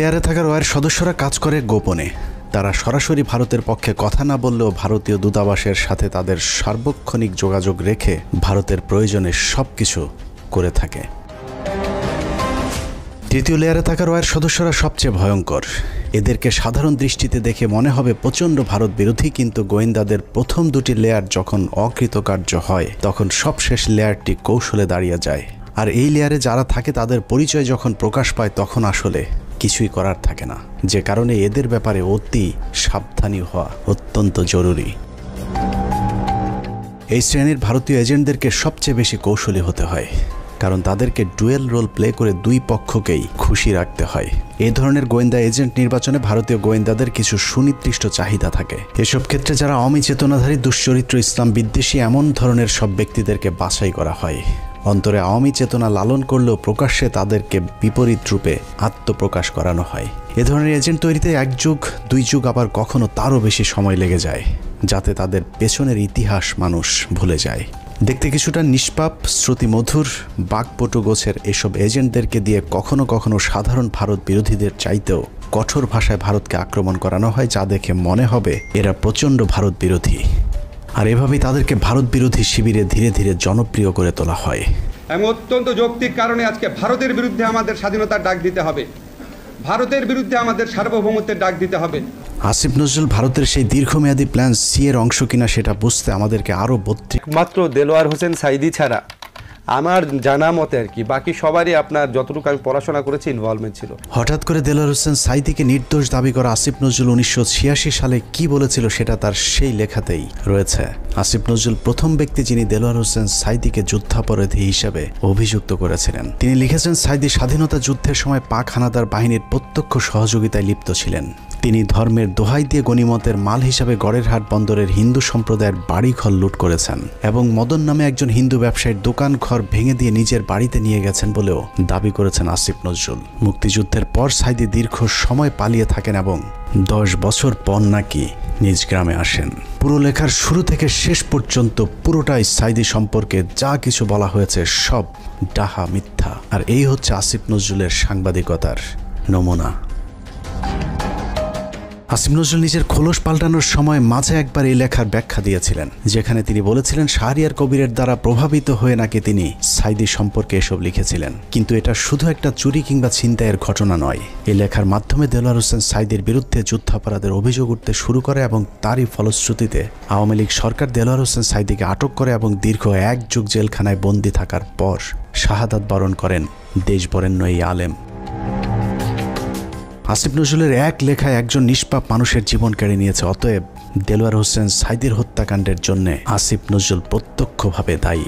লেয়ারে থাকা রয়ের সদস্যরা কাজ করে গোপনে। তারা সরাসরি ভারতের পক্ষে কথা না বললেও ভারতীয় দূতাবাসের সাথে তাদের সার্বক্ষণিক যোগাযোগ রেখে ভারতের প্রয়োজনে সবকিছু করে থাকে। তৃতীয় লেয়ারে থাকা রয়ের সদস্যরা সবচেয়ে ভয়ঙ্কর। এদেরকে সাধারণ দৃষ্টিতে দেখে মনে হবে প্রচণ্ড ভারত বিরোধী, কিন্তু গোয়েন্দাদের প্রথম দুটি লেয়ার যখন অকৃতকার্য হয় তখন সবশেষ লেয়ারটি কৌশলে দাঁড়িয়ে যায়। আর এই লেয়ারে যারা থাকে তাদের পরিচয় যখন প্রকাশ পায় তখন আসলে কিছুই করার থাকে না, যে কারণে এদের ব্যাপারে অতি সাবধানী হওয়া অত্যন্ত জরুরি। এই শ্রেণীর ভারতীয় এজেন্টদেরকে সবচেয়ে বেশি কৌশলী হতে হয়, কারণ তাদেরকে ডুয়েল রোল প্লে করে দুই পক্ষকেই খুশি রাখতে হয়। এই ধরনের গোয়েন্দা এজেন্ট নির্বাচনে ভারতীয় গোয়েন্দাদের কিছু সুনির্দিষ্ট চাহিদা থাকে। এসব ক্ষেত্রে যারা অমিচেতনাধারী, দুশ্চরিত্র, ইসলাম বিদ্বেষী এমন ধরনের সব ব্যক্তিদেরকে বাছাই করা হয়। অন্তরে আওয়ামী চেতনা লালন করলেও প্রকাশ্যে তাদেরকে বিপরীত রূপে আত্মপ্রকাশ করানো হয়। এ ধরনের এজেন্ট তৈরিতে 1 যুগ 2 যুগ, আবার কখনো তারও বেশি সময় লেগে যায়, যাতে তাদের পেছনের ইতিহাস মানুষ ভুলে যায়। দেখতে কিছুটা নিষ্পাপ, শ্রুতিমধুর, বাকপটু গোছের এসব এজেন্টদেরকে দিয়ে কখনো কখনো সাধারণ ভারত বিরোধীদের চাইতেও কঠোর ভাষায় ভারতকে আক্রমণ করানো হয়, যা দেখে মনে হবে এরা প্রচণ্ড ভারত বিরোধী। আর এভাবেই তাদেরকে ভারত বিরোধী শিবিরে ধীরে ধীরে জনপ্রিয় করে তোলা হয়। এবং অত্যন্ত যৌক্তিক কারণে আজকে ভারতের বিরুদ্ধে আমাদের স্বাধীনতার ডাক দিতে হবে, ভারতের বিরুদ্ধে আমাদের সার্বভৌমত্বের ডাক দিতে হবে। আসিফ নজরুল ভারতের সেই দীর্ঘমেয়াদী প্ল্যান সি এর অংশ কিনা সেটা বুঝতে আমাদেরকে আরও 32 মাত্র দেলোয়ার হোসেন সাইদি ছাড়া আমার জানা মতে আর কি বাকি সবারই আপনার যতটুকু আমি পড়াশোনা করেছি ইনভলভমেন্ট ছিল। হঠাৎ করে দেলোয়ার হোসেন সাইদিকে নির্দোষ দাবি করা আসিফ নজরুল 1986 সালে কি বলেছিল সেটা তার সেই লেখাতেই রয়েছে। আসিফ নজরুল প্রথম ব্যক্তি যিনি দেলোয়ার হোসেন সাইদিকে যুদ্ধাপরাধী হিসাবে অভিযুক্ত করেছিলেন। তিনি লিখেছেন, সাইদি স্বাধীনতা যুদ্ধের সময় পাক হানাদার বাহিনীর প্রত্যক্ষ সহযোগিতায় লিপ্ত ছিলেন। তিনি ধর্মের দোহাই দিয়ে গনিমতের মাল হিসাবে গড়েরহাট বন্দরের হিন্দু সম্প্রদায়ের বাড়িঘর লুট করেছেন এবং মদন নামে একজন হিন্দু ব্যবসায়ীর দোকান ঘর ভেঙে দিয়ে নিজের বাড়িতে নিয়ে গেছেন বলেও দাবি করেছেন আসিফ নজরুল। মুক্তিযুদ্ধের পর সাইদি দীর্ঘ সময় পালিয়ে থাকেন এবং 10 বছর পর নাকি নিজ গ্রামে আসেন। পুরো লেখার শুরু থেকে শেষ পর্যন্ত পুরোটাই সাইদি সম্পর্কে যা কিছু বলা হয়েছে সব ডাহা, মিথ্যা। আর এই হচ্ছে আসিফ নজরুলের সাংবাদিকতার নমুনা। আসিফ নজরুল নিজের খোলস পাল্টানোর সময় মাঝে একবার এই লেখার ব্যাখ্যা দিয়েছিলেন, যেখানে তিনি বলেছিলেন শাহরিয়ার কবিরের দ্বারা প্রভাবিত হয়ে নাকি তিনি সাইদি সম্পর্কে এসব লিখেছিলেন। কিন্তু এটা শুধু একটা চুরি কিংবা ছিনতাইয়ের ঘটনা নয়। এই লেখার মাধ্যমে দেলোয়ার হোসেন সাইদির বিরুদ্ধে যুদ্ধাপরাধের অভিযোগ উঠতে শুরু করে এবং তারই ফলশ্রুতিতে আওয়ামী লীগ সরকার দেলোয়ার হোসেন সাইদিকে আটক করে এবং দীর্ঘ 1 যুগ জেলখানায় বন্দী থাকার পর শাহাদাত বরণ করেন দেশবরেণ্য এই আলেম। আসিফ নজরুলের এক লেখায় একজন নিষ্পাপ মানুষের জীবন কেড়ে নিয়েছে। অতএব দেলোয়ার হোসেন সাইদির হত্যাকাণ্ডের জন্য আসিফ নজরুল প্রত্যক্ষভাবে দায়ী।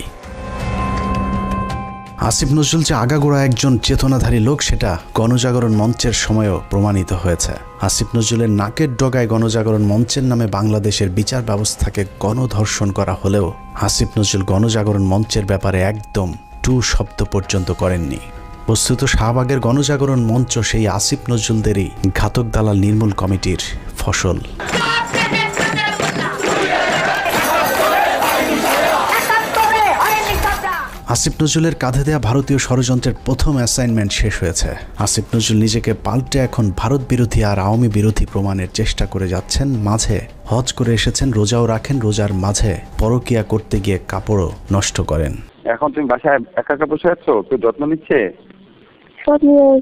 আসিফ নজরুল যে আগাগোড়া একজন চেতনাধারী লোক সেটা গণজাগরণ মঞ্চের সময়ও প্রমাণিত হয়েছে। আসিফ নজরুলের নাকের ডগায় গণজাগরণ মঞ্চের নামে বাংলাদেশের বিচার ব্যবস্থাকে গণধর্ষণ করা হলেও আসিফ নজরুল গণজাগরণ মঞ্চের ব্যাপারে একদম টু শব্দ পর্যন্ত করেননি। বস্তুত শাহবাগের গণজাগরণ মঞ্চ সেই আসিফ নজরুলদেরই ঘাতক দালাল নির্মূল কমিটির ফসল। আসিফ নজরুলের কাঁধে দেয়া ভারতীয় ষড়যন্ত্রের প্রথম অ্যাসাইনমেন্ট শেষ হয়েছে। আসিফ নজরুল নিজেকে পাল্টে এখন ভারত বিরোধী আর আওয়ামী বিরোধী প্রমাণের চেষ্টা করে যাচ্ছেন। মাঝে হজ করে এসেছেন, রোজাও রাখেন, রোজার মাঝে পরকিয়া করতে গিয়ে কাপড়ও নষ্ট করেন। এখন তুমি বাসায় একা একা বসে আছো, কেউ যত্ন নিচ্ছে?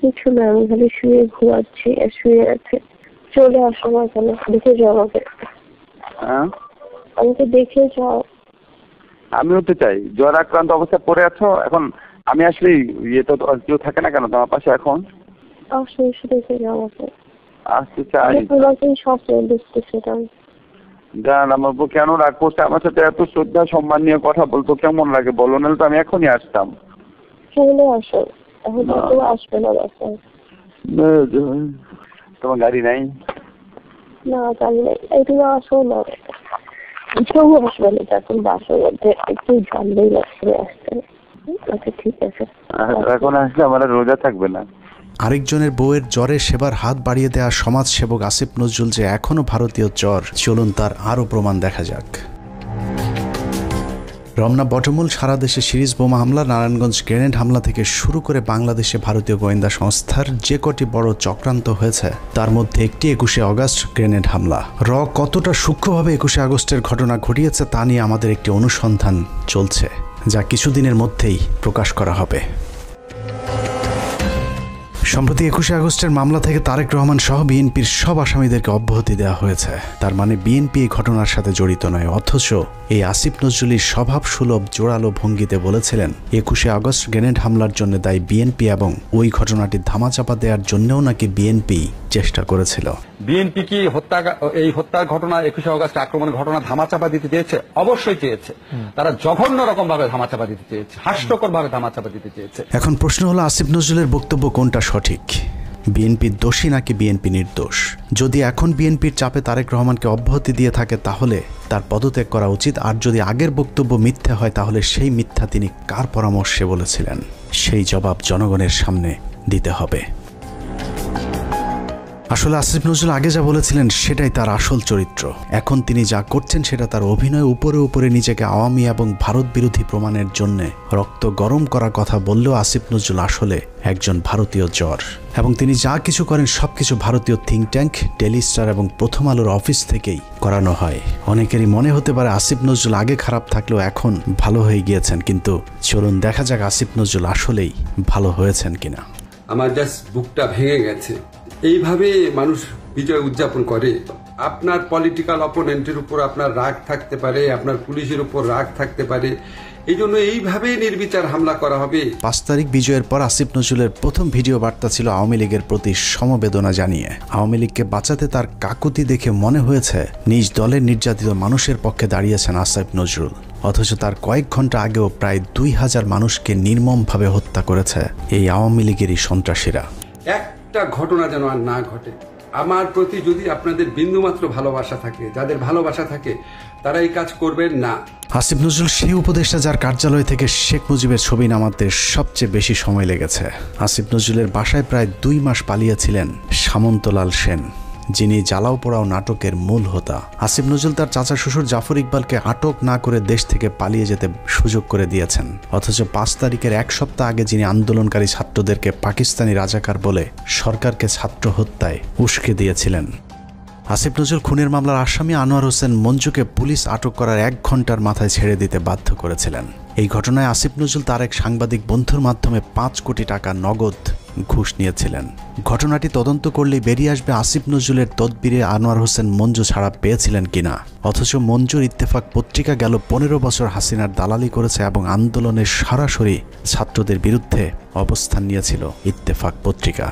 কিছু না, আমি খালি শুয়ে ঘুমাচ্ছি, শুয়ে আছে। চলে আসো না কেন, দেখে যাও আমাকে। হ্যাঁ, আমাকে দেখে যাও। আমিও তো চাই। জ্বর আক্রান্ত অবস্থায় পড়ে আছো এখন। আমি আসলে ইয়ে তো কেউ থাকে না কেন তোমার পাশে এখন? আসো, এসে দেখে যাও আমাকে। আসতে চাই, তোমাকে স্বপ্ন দেখতেছিলাম। জান আমার উপর কেন রাগ করছে? আমার সাথে এত শ্রদ্ধা সম্মান নিয়ে কথা বলতো কেমন লাগে বলো, নাহলে তো আমি এখনই আসতাম। চলে আসো, এখন তো আসবে না বাসায়। তোমার গাড়ি নাই? না, গাড়ি নাই। এই তুমি আসো না, কেউ আসবে না। এখন বাসার মধ্যে একটু জানলেই লাগছে আসতে। আচ্ছা ঠিক আছে, এখন আসলে আমার রোজা থাকবে না। আরেকজনের বউয়ের জ্বরে সেবার হাত বাড়িয়ে দেওয়া সমাজসেবক আসিফ নজরুল যে এখনো ভারতীয় জ্বর, চলুন তার আরও প্রমাণ দেখা যাক। রমনা বটমূল সারা দেশে সিরিজ বোমা হামলা, নারায়ণগঞ্জ গ্রেনেড হামলা থেকে শুরু করে বাংলাদেশে ভারতীয় গোয়েন্দা সংস্থার যে কটি বড় চক্রান্ত হয়েছে তার মধ্যে একটি 21শে আগস্ট গ্রেনেড হামলা। কতটা সূক্ষ্মভাবে 21শে আগস্টের ঘটনা ঘটিয়েছে তা নিয়ে আমাদের একটি অনুসন্ধান চলছে, যা কিছুদিনের মধ্যেই প্রকাশ করা হবে। সম্প্রতি 21শে আগস্টের মামলা থেকে তারেক রহমান সহ বিএনপির সব আসামিদেরকে অব্যাহতি দেওয়া হয়েছে। তার মানে বিএনপি এই ঘটনার সাথে জড়িত নয়। অথচ এই আসিফ নজরুলই স্বভাবসুলভ জোরালো ভঙ্গিতে বলেছিলেন 21শে আগস্ট গ্রেনেড হামলার জন্য দায়ী বিএনপি এবং ওই ঘটনাটি ধামাচাপা দেওয়ার জন্যও নাকি বিএনপি চেষ্টা করেছিল। বিএনপি কি এই হত্যার ঘটনা 21শে আগস্ট আক্রমণের ঘটনা ধামাচাপা দিতে চেয়েছে? অবশ্যই চেয়েছে। তারা জঘন্য রকম ভাবে ধামাচাপা দিতে চেয়েছে, হাস্যকর ভাবে ধামাচাপা দিতে চেয়েছে। এখন প্রশ্ন হলো আসিফ নজরুলের বক্তব্য কোনটা সঠিক? বিএনপি দোষী নাকি বিএনপি নির্দোষ? যদি এখন বিএনপির চাপে তারেক রহমানকে অব্যাহতি দিয়ে থাকে তাহলে তার পদত্যাগ করা উচিত। আর যদি আগের বক্তব্য মিথ্যা হয় তাহলে সেই মিথ্যা তিনি কার পরামর্শে বলেছিলেন সেই জবাব জনগণের সামনে দিতে হবে। আসলে আসিফ নজরুল আগে যা বলেছিলেন সেটাই তার আসল চরিত্র। এখন তিনি যা করছেন সেটা তার অভিনয়। উপরে উপরে নিজেকে আওয়ামী এবং ভারত বিরোধী প্রমাণের জন্য রক্ত গরম করার কথা বললেও আসিফ নজরুল আসলে একজন ভারতীয় জ্বর, এবং তিনি যা কিছু করেন সবকিছু ভারতীয় থিঙ্ক ট্যাঙ্ক, ডেইলি স্টার এবং প্রথম আলোর অফিস থেকেই করানো হয়। অনেকেরই মনে হতে পারে আসিফ নজরুল আগে খারাপ থাকলেও এখন ভালো হয়ে গিয়েছেন, কিন্তু চলুন দেখা যাক আসিফ নজরুল আসলেই ভালো হয়েছেন কিনা। আমার জাস্ট বুকটা ভেঙে গেছে। এইভাবে মানুষ বিজয় উদযাপন করে? আপনার পলিটিক্যাল অপোনেন্টের উপর আপনার রাগ থাকতে পারে, আপনার পুলিশের উপর রাগ থাকতে পারে, এই জন্য এইভাবে নির্বিচার হামলা করা হবে। 5 তারিখ বিজয়ের পর আসিফ নজরুলের প্রথম ভিডিও বার্তা ছিল আওয়ামী লীগের প্রতি সমবেদনা জানিয়ে। আওয়ামী লীগকে বাঁচাতে তার কাকুতি দেখে মনে হয়েছে নিজ দলের নির্যাতিত মানুষের পক্ষে দাঁড়িয়েছেন আসিফ নজরুল। অথচ তার কয়েক ঘন্টা আগেও প্রায় 2000 মানুষকে নির্মমভাবে হত্যা করেছে এই আওয়ামী লীগেরই সন্ত্রাসীরা। একটা ঘটনা যেন আর না ঘটে। আমার প্রতি যদি আপনাদের বিন্দুমাত্র ভালোবাসা থাকে, যাদের ভালোবাসা থাকে, তারা এই কাজ করবেন না। আসিফ নজরুল সেই উপদেষ্টা যার কার্যালয় থেকে শেখ মুজিবের ছবি নামাতে সবচেয়ে বেশি সময় লেগেছে। আসিফ নজরুলের বাসায় প্রায় 2 মাস পালিয়েছিলেন সামন্তলাল সেন, যিনি জ্বালাও পোড়াও নাটকের মূল হোতা। আসিফ নজরুল তার চাচা শ্বশুর জাফর ইকবালকে আটক না করে দেশ থেকে পালিয়ে যেতে সুযোগ করে দিয়েছেন। অথচ 5 তারিখের 1 সপ্তাহ আগে যিনি আন্দোলনকারী ছাত্রদেরকে পাকিস্তানি রাজাকার বলে সরকারকে ছাত্র হত্যায় উস্কে দিয়েছিলেন। আসিফ নজরুল খুনের মামলার আসামি আনোয়ার হোসেন মঞ্জুকে পুলিশ আটক করার 1 ঘন্টার মাথায় ছেড়ে দিতে বাধ্য করেছিলেন। এই ঘটনায় আসিফ নজরুল তার এক সাংবাদিক বন্ধুর মাধ্যমে 5 কোটি টাকা নগদ ঘুষ নিয়েছিলেন। ঘটনাটি তদন্ত করলেই বেরিয়ে আসবে আসিফ নজরুলের তদবিরে আনোয়ার হোসেন মঞ্জু ছাড়া পেয়েছিলেন কিনা। অথচ মঞ্জুর ইত্তেফাক পত্রিকা গেল 15 বছর হাসিনার দালালি করেছে এবং আন্দোলনের সরাসরি ছাত্রদের বিরুদ্ধে অবস্থান নিয়েছিল ইত্তেফাক পত্রিকা।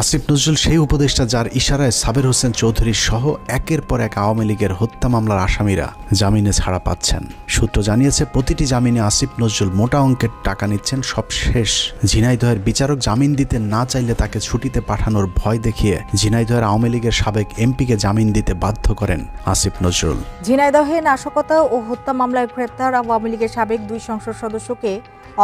আসিফ নজরুল সেই উপদেষ্টা যার ইশারায় সাবের হোসেন চৌধুরী সহ একের পর এক আওয়ামী লীগের হত্যা মামলার আসামিরা জামিনে ছাড়া পাচ্ছেন। সূত্র জানিয়েছে প্রতিটি জামিনে আসিফ নজরুল মোটা অঙ্কের টাকা নিচ্ছেন। সবশেষ ঝিনাইদহের বিচারক জামিন দিতে না চাইলে তাকে ছুটিতে পাঠানোর ভয় দেখিয়ে ঝিনাইদহের আওয়ামী লীগের সাবেক এমপিকে জামিন দিতে বাধ্য করেন আসিফ নজরুল। ঝিনাইদহে নাশকতা ও হত্যা মামলায় গ্রেপ্তার আওয়ামী লীগের সাবেক 2 সংসদ সদস্যকে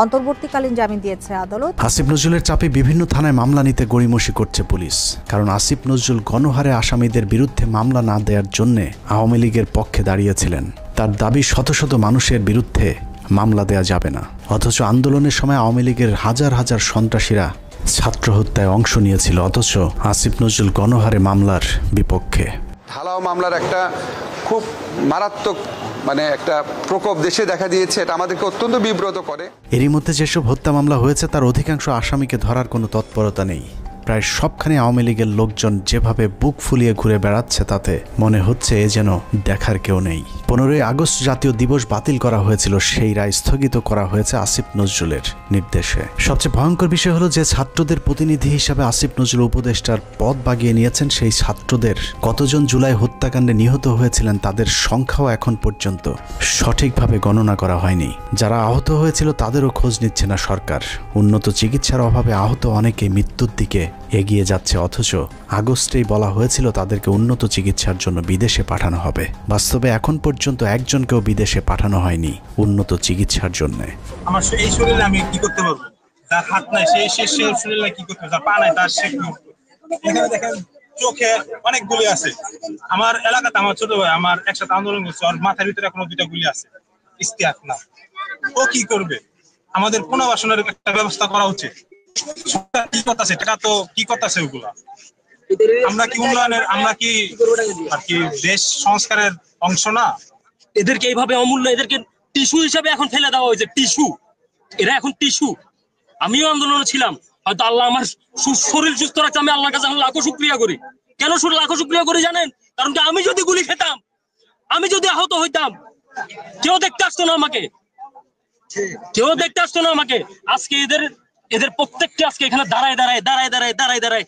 অন্তর্বর্তীকালীন জামিন দিয়েছে আদালত। আসিফ নজরুলের চাপে বিভিন্ন থানায় মামলা নিতে গড়িমসি করছে পুলিশ। কারণ আসিফ নজরুল গণহারে আসামিদের বিরুদ্ধে মামলা না দেওয়ার জন্য আওয়ামী লীগের পক্ষে দাঁড়িয়েছিলেন। তার দাবি শত শত মানুষের বিরুদ্ধে মামলা দেয়া যাবে না। অথচ আন্দোলনের সময় আওয়ামী লীগের হাজার হাজার সন্ত্রাসীরা ছাত্র হত্যায় অংশ নিয়েছিল। অথচ আসিফ নজরুল গণহারে মামলার বিপক্ষে। ঢালাও মামলার একটা খুব মারাত্মক একটা প্রকোপ দেশে দেখা দিয়েছে। এটা আমাদেরকে অত্যন্ত বিব্রত করে। এরই মধ্যে যেসব হত্যা মামলা হয়েছে তার অধিকাংশ আসামিকে ধরার কোনো তৎপরতা নেই। প্রায় সবখানে আওয়ামী লীগের লোকজন যেভাবে বুক ফুলিয়ে ঘুরে বেড়াচ্ছে তাতে মনে হচ্ছে এ যেন দেখার কেউ নেই। 15ই আগস্ট জাতীয় দিবস বাতিল করা হয়েছিল, সেই রায় স্থগিত করা হয়েছে আসিফ নজরুলের নির্দেশে। সবচেয়ে ভয়ঙ্কর বিষয় হলো যে ছাত্রদের প্রতিনিধি হিসাবে আসিফ নজরুল উপদেষ্টার পদ বাগিয়ে নিয়েছেন। সেই ছাত্রদের কতজন জুলাই হত্যাকাণ্ডে নিহত হয়েছিলেন তাদের সংখ্যাও এখন পর্যন্ত সঠিকভাবে গণনা করা হয়নি। যারা আহত হয়েছিল তাদেরও খোঁজ নিচ্ছে না সরকার। উন্নত চিকিৎসার অভাবে আহত অনেকে মৃত্যুর দিকে এগিয়ে যাচ্ছে। অথচ আগস্টেই বলা হয়েছিল তাদেরকে উন্নত চিকিৎসার জন্য বিদেশে পাঠানো হবে। বাস্তবে এখন পর্যন্ত একজনকেও বিদেশে পাঠানো হয়নি উন্নত চিকিৎসার জন্য। আমার এই শরীরে আমি কি করতে পারবো? যার হাত নাই সে শরীরে কি করতে পারবে? যার পা নাই তার সে এখানে দেখেন চোখে অনেক গুলি আছে। আমার এলাকাতে আমার ছোট ভাই আমার একসাথে আন্দোলন করছে, ওর মাথার ভিতরে এখনো 2টা গুলি আছে। ইস্তিয়াক না, ও কি করবে? আমাদের পুনর্বাসনের একটা ব্যবস্থা করা উচিত। সরকার কি করতেছে, টাকা তো কি করতেছে ওগুলা? আমরা কি উন্নয়নের, আমরা কি আর কি দেশ সংস্কারের অংশ না? এদেরকে এইভাবে অমূল্য, এদেরকে টিস্যু হিসাবে এখন ফেলে দেওয়া হয়েছে। টিস্যু, এরা এখন টিস্যু। আমিও আন্দোলনে ছিলাম, হয়তো আল্লাহ আমার শরীর সুস্থ রাখছে, আমি আল্লাহর কাছে লাখো শুকরিয়া করি। কেন লাখো শুকরিয়া করি জানেন? কারণ কি আমি যদি গুলি খেতাম, আমি যদি আহত হইতাম, কেউ দেখতে আসতো না আমাকে, কেউ দেখতে আসতো না আমাকে। আজকে এদের প্রত্যেককে আজকে এখানে দাঁড়ায়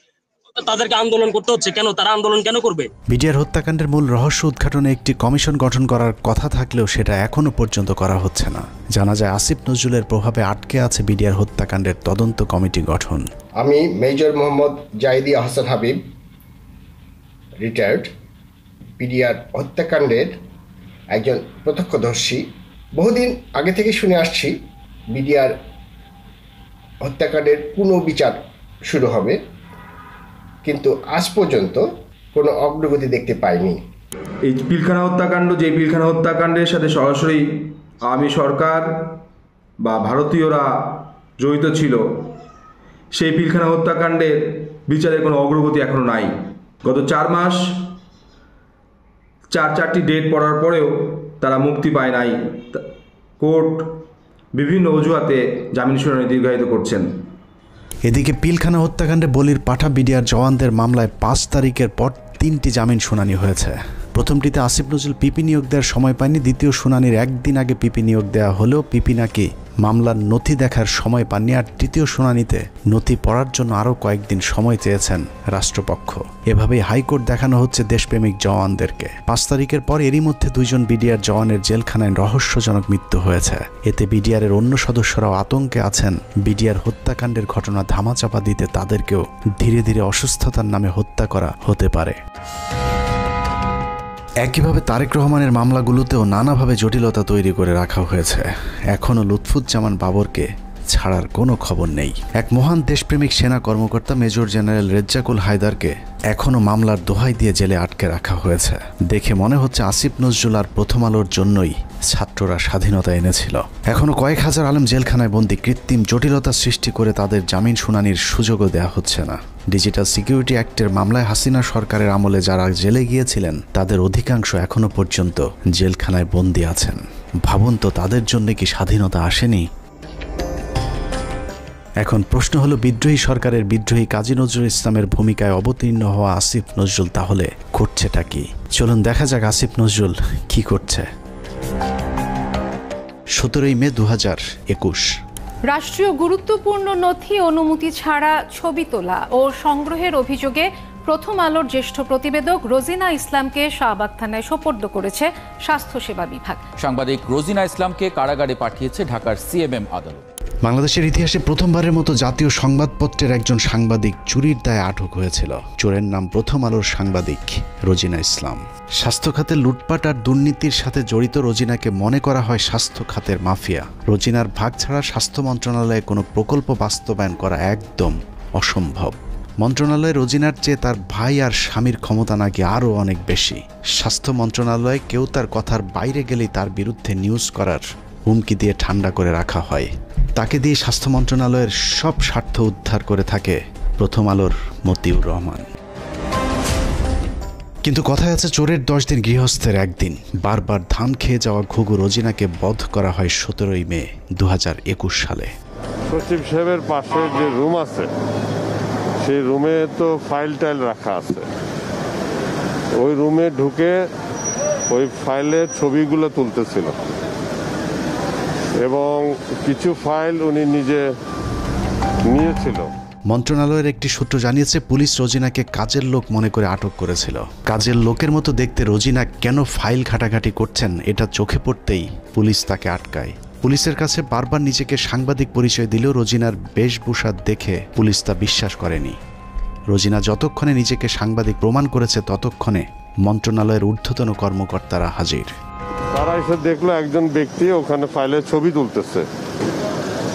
তাদেরকে আন্দোলন করতে হচ্ছে। কেন তারা আন্দোলন কেন করবে? বিডিআর হত্যাকাণ্ডের মূল রহস্য উদ্ঘাটনে একটি কমিশন গঠন করার কথা থাকলেও সেটা এখনো পর্যন্ত করা হচ্ছে না। জানা যায় আসিফ নজরুলের প্রভাবে আটকে আছে বিডিআর হত্যাকাণ্ডের তদন্ত কমিটি গঠন। আমি major Mohammad Zahidi Ahsan Habib, retired, BDR হত্যাকাণ্ডের একজন প্রত্যক্ষদর্শী। বহুদিন আগে থেকে শুনে আসছি বিডিআর হত্যাকাণ্ডের পুনর্বিচার শুরু হবে, কিন্তু আজ পর্যন্ত কোনো অগ্রগতি দেখতে পাইনি। এই পিলখানা হত্যাকাণ্ড, যে পিলখানা হত্যাকাণ্ডের সাথে সরাসরি আওয়ামী সরকার বা ভারতীয়রা জড়িত ছিল, সেই পিলখানা হত্যাকাণ্ডের বিচারের কোনো অগ্রগতি এখনও নাই। গত 4 মাস 4টি ডেট পড়ার পরেও তারা মুক্তি পায় নাই। কোর্ট বিভিন্ন অজুহাতে জামিন শুনানি দীর্ঘায়িত করছেন। এদিকে পিলখানা হত্যাকাণ্ডে বলির পাঠা বিডিআর জওয়ানদের মামলায় 5 তারিখের পর 3টি জামিন শুনানি হয়েছে। প্রথমটিতে আসিফ নজরুল পিপি নিয়োগ দেওয়ার সময় পায়নি। দ্বিতীয় শুনানির একদিন আগে পিপি নিয়োগ দেওয়া হলেও পিপি নাকি মামলার নথি দেখার সময় পাননি। আর তৃতীয় শুনানিতে নথি পড়ার জন্য আরও কয়েকদিন সময় চেয়েছেন রাষ্ট্রপক্ষ। এভাবেই হাইকোর্ট দেখানো হচ্ছে দেশপ্রেমিক জওয়ানদেরকে। 5 তারিখের পর এরই মধ্যে 2 জন বিডিআর জওয়ানের জেলখানায় রহস্যজনক মৃত্যু হয়েছে। এতে বিডিআরের অন্য সদস্যরাও আতঙ্কে আছেন। বিডিআর হত্যাকাণ্ডের ঘটনা ধামাচাপা দিতে তাদেরকেও ধীরে ধীরে অসুস্থতার নামে হত্যা করা হতে পারে। একইভাবে তারেক রহমানের মামলাগুলোতেও নানাভাবে জটিলতা তৈরি করে রাখা হয়েছে। এখনও লুৎফুজ্জামান বাবরকে ছাড়ার কোনো খবর নেই। এক মহান দেশপ্রেমিক সেনা কর্মকর্তা মেজর জেনারেল রেজ্জাকুল হায়দারকে এখনও মামলার দোহাই দিয়ে জেলে আটকে রাখা হয়েছে। দেখে মনে হচ্ছে আসিফ নজরুল আর প্রথম আলোর জন্যই ছাত্ররা স্বাধীনতা এনেছিল। এখনও কয়েক হাজার আলেম জেলখানায় বন্দী। কৃত্রিম জটিলতা সৃষ্টি করে তাদের জামিন শুনানির সুযোগও দেওয়া হচ্ছে না। ডিজিটাল সিকিউরিটি অ্যাক্টের মামলায় হাসিনা সরকারের আমলে যারা জেলে গিয়েছিলেন তাদের অধিকাংশ এখনও পর্যন্ত জেলখানায় বন্দী আছেন। ভাবুন তো, তাদের জন্য কি স্বাধীনতা আসেনি? এখন প্রশ্ন হলো, বিদ্রোহী সরকারের বিদ্রোহী কাজী নজরুল ইসলামের ভূমিকায় অবতীর্ণ হওয়া আসিফ নজরুল তাহলে করছেটা কি? চলুন দেখা যাক আসিফ নজরুল কি করছে। 17 মে 2021। রাষ্ট্রীয় গুরুত্বপূর্ণ নথি অনুমতি ছাড়া ছবি তোলা ও সংগ্রহের অভিযোগে প্রথম আলোর জ্যেষ্ঠ প্রতিবেদক রোজিনা ইসলামকে শাহবাগ থানায় সোপর্দ করেছে স্বাস্থ্যসেবা বিভাগ। সাংবাদিক রোজিনা ইসলামকে কারাগারে পাঠিয়েছে ঢাকার সিএমএম আদালত। বাংলাদেশের ইতিহাসে প্রথমবারের মতো জাতীয় সংবাদপত্রের একজন সাংবাদিক চুরির দায়ে আটক হয়েছিল। চোরের নাম প্রথম আলোর সাংবাদিক রোজিনা ইসলাম। স্বাস্থ্য খাতের লুটপাট আর দুর্নীতির সাথে জড়িত রোজিনাকে মনে করা হয় স্বাস্থ্য খাতের মাফিয়া। রোজিনার ভাগ ছাড়া স্বাস্থ্য মন্ত্রণালয়ে কোনো প্রকল্প বাস্তবায়ন করা একদম অসম্ভব। মন্ত্রণালয়ে রোজিনার চেয়ে তার ভাই আর স্বামীর ক্ষমতা নাকি আরও অনেক বেশি। স্বাস্থ্য মন্ত্রণালয়ে কেউ তার কথার বাইরে গেলেই তার বিরুদ্ধে নিউজ করার হুমকি দিয়ে ঠান্ডা করে রাখা হয়। তাকে দিয়ে স্বাস্থ্য মন্ত্রণালয়ের সব স্বার্থ উদ্ধার করে থাকে প্রথম আলোর মতিউর রহমান। কিন্তু কথায় আছে, চোরের 10 দিন গৃহস্থের একদিন। বারবার ধান খেয়ে যাওয়া ঘুঘু রোজিনাকে বধ করা হয় 17 মে 2021 সালে। সচিব সাহেবের পাশে যে রুম আছে, সেই রুমে তো ফাইল টাইল রাখা আছে। ওই রুমে ঢুকে ওই ফাইলের ছবিগুলো তুলতেছিল এবং কিছু ফাইল উনি নিজে নিয়েছিল। মন্ত্রণালয়ের একটি সূত্র জানিয়েছে, পুলিশ রোজিনাকে কাজের লোক মনে করে আটক করেছিল। কাজের লোকের মতো দেখতে রোজিনা কেন ফাইল ঘাটাঘাটি করছেন এটা চোখে পড়তেই পুলিশ তাকে আটকায়। পুলিশের কাছে বারবার নিজেকে সাংবাদিক পরিচয় দিলেও রোজিনার বেশভূষা দেখে পুলিশ তা বিশ্বাস করেনি। রোজিনা যতক্ষণে নিজেকে সাংবাদিক প্রমাণ করেছে ততক্ষণে মন্ত্রণালয়ের ঊর্ধ্বতন কর্মকর্তারা হাজির। তারা এসে দেখলো একজন ব্যক্তি ওখানে ফাইলের ছবি তুলতেছে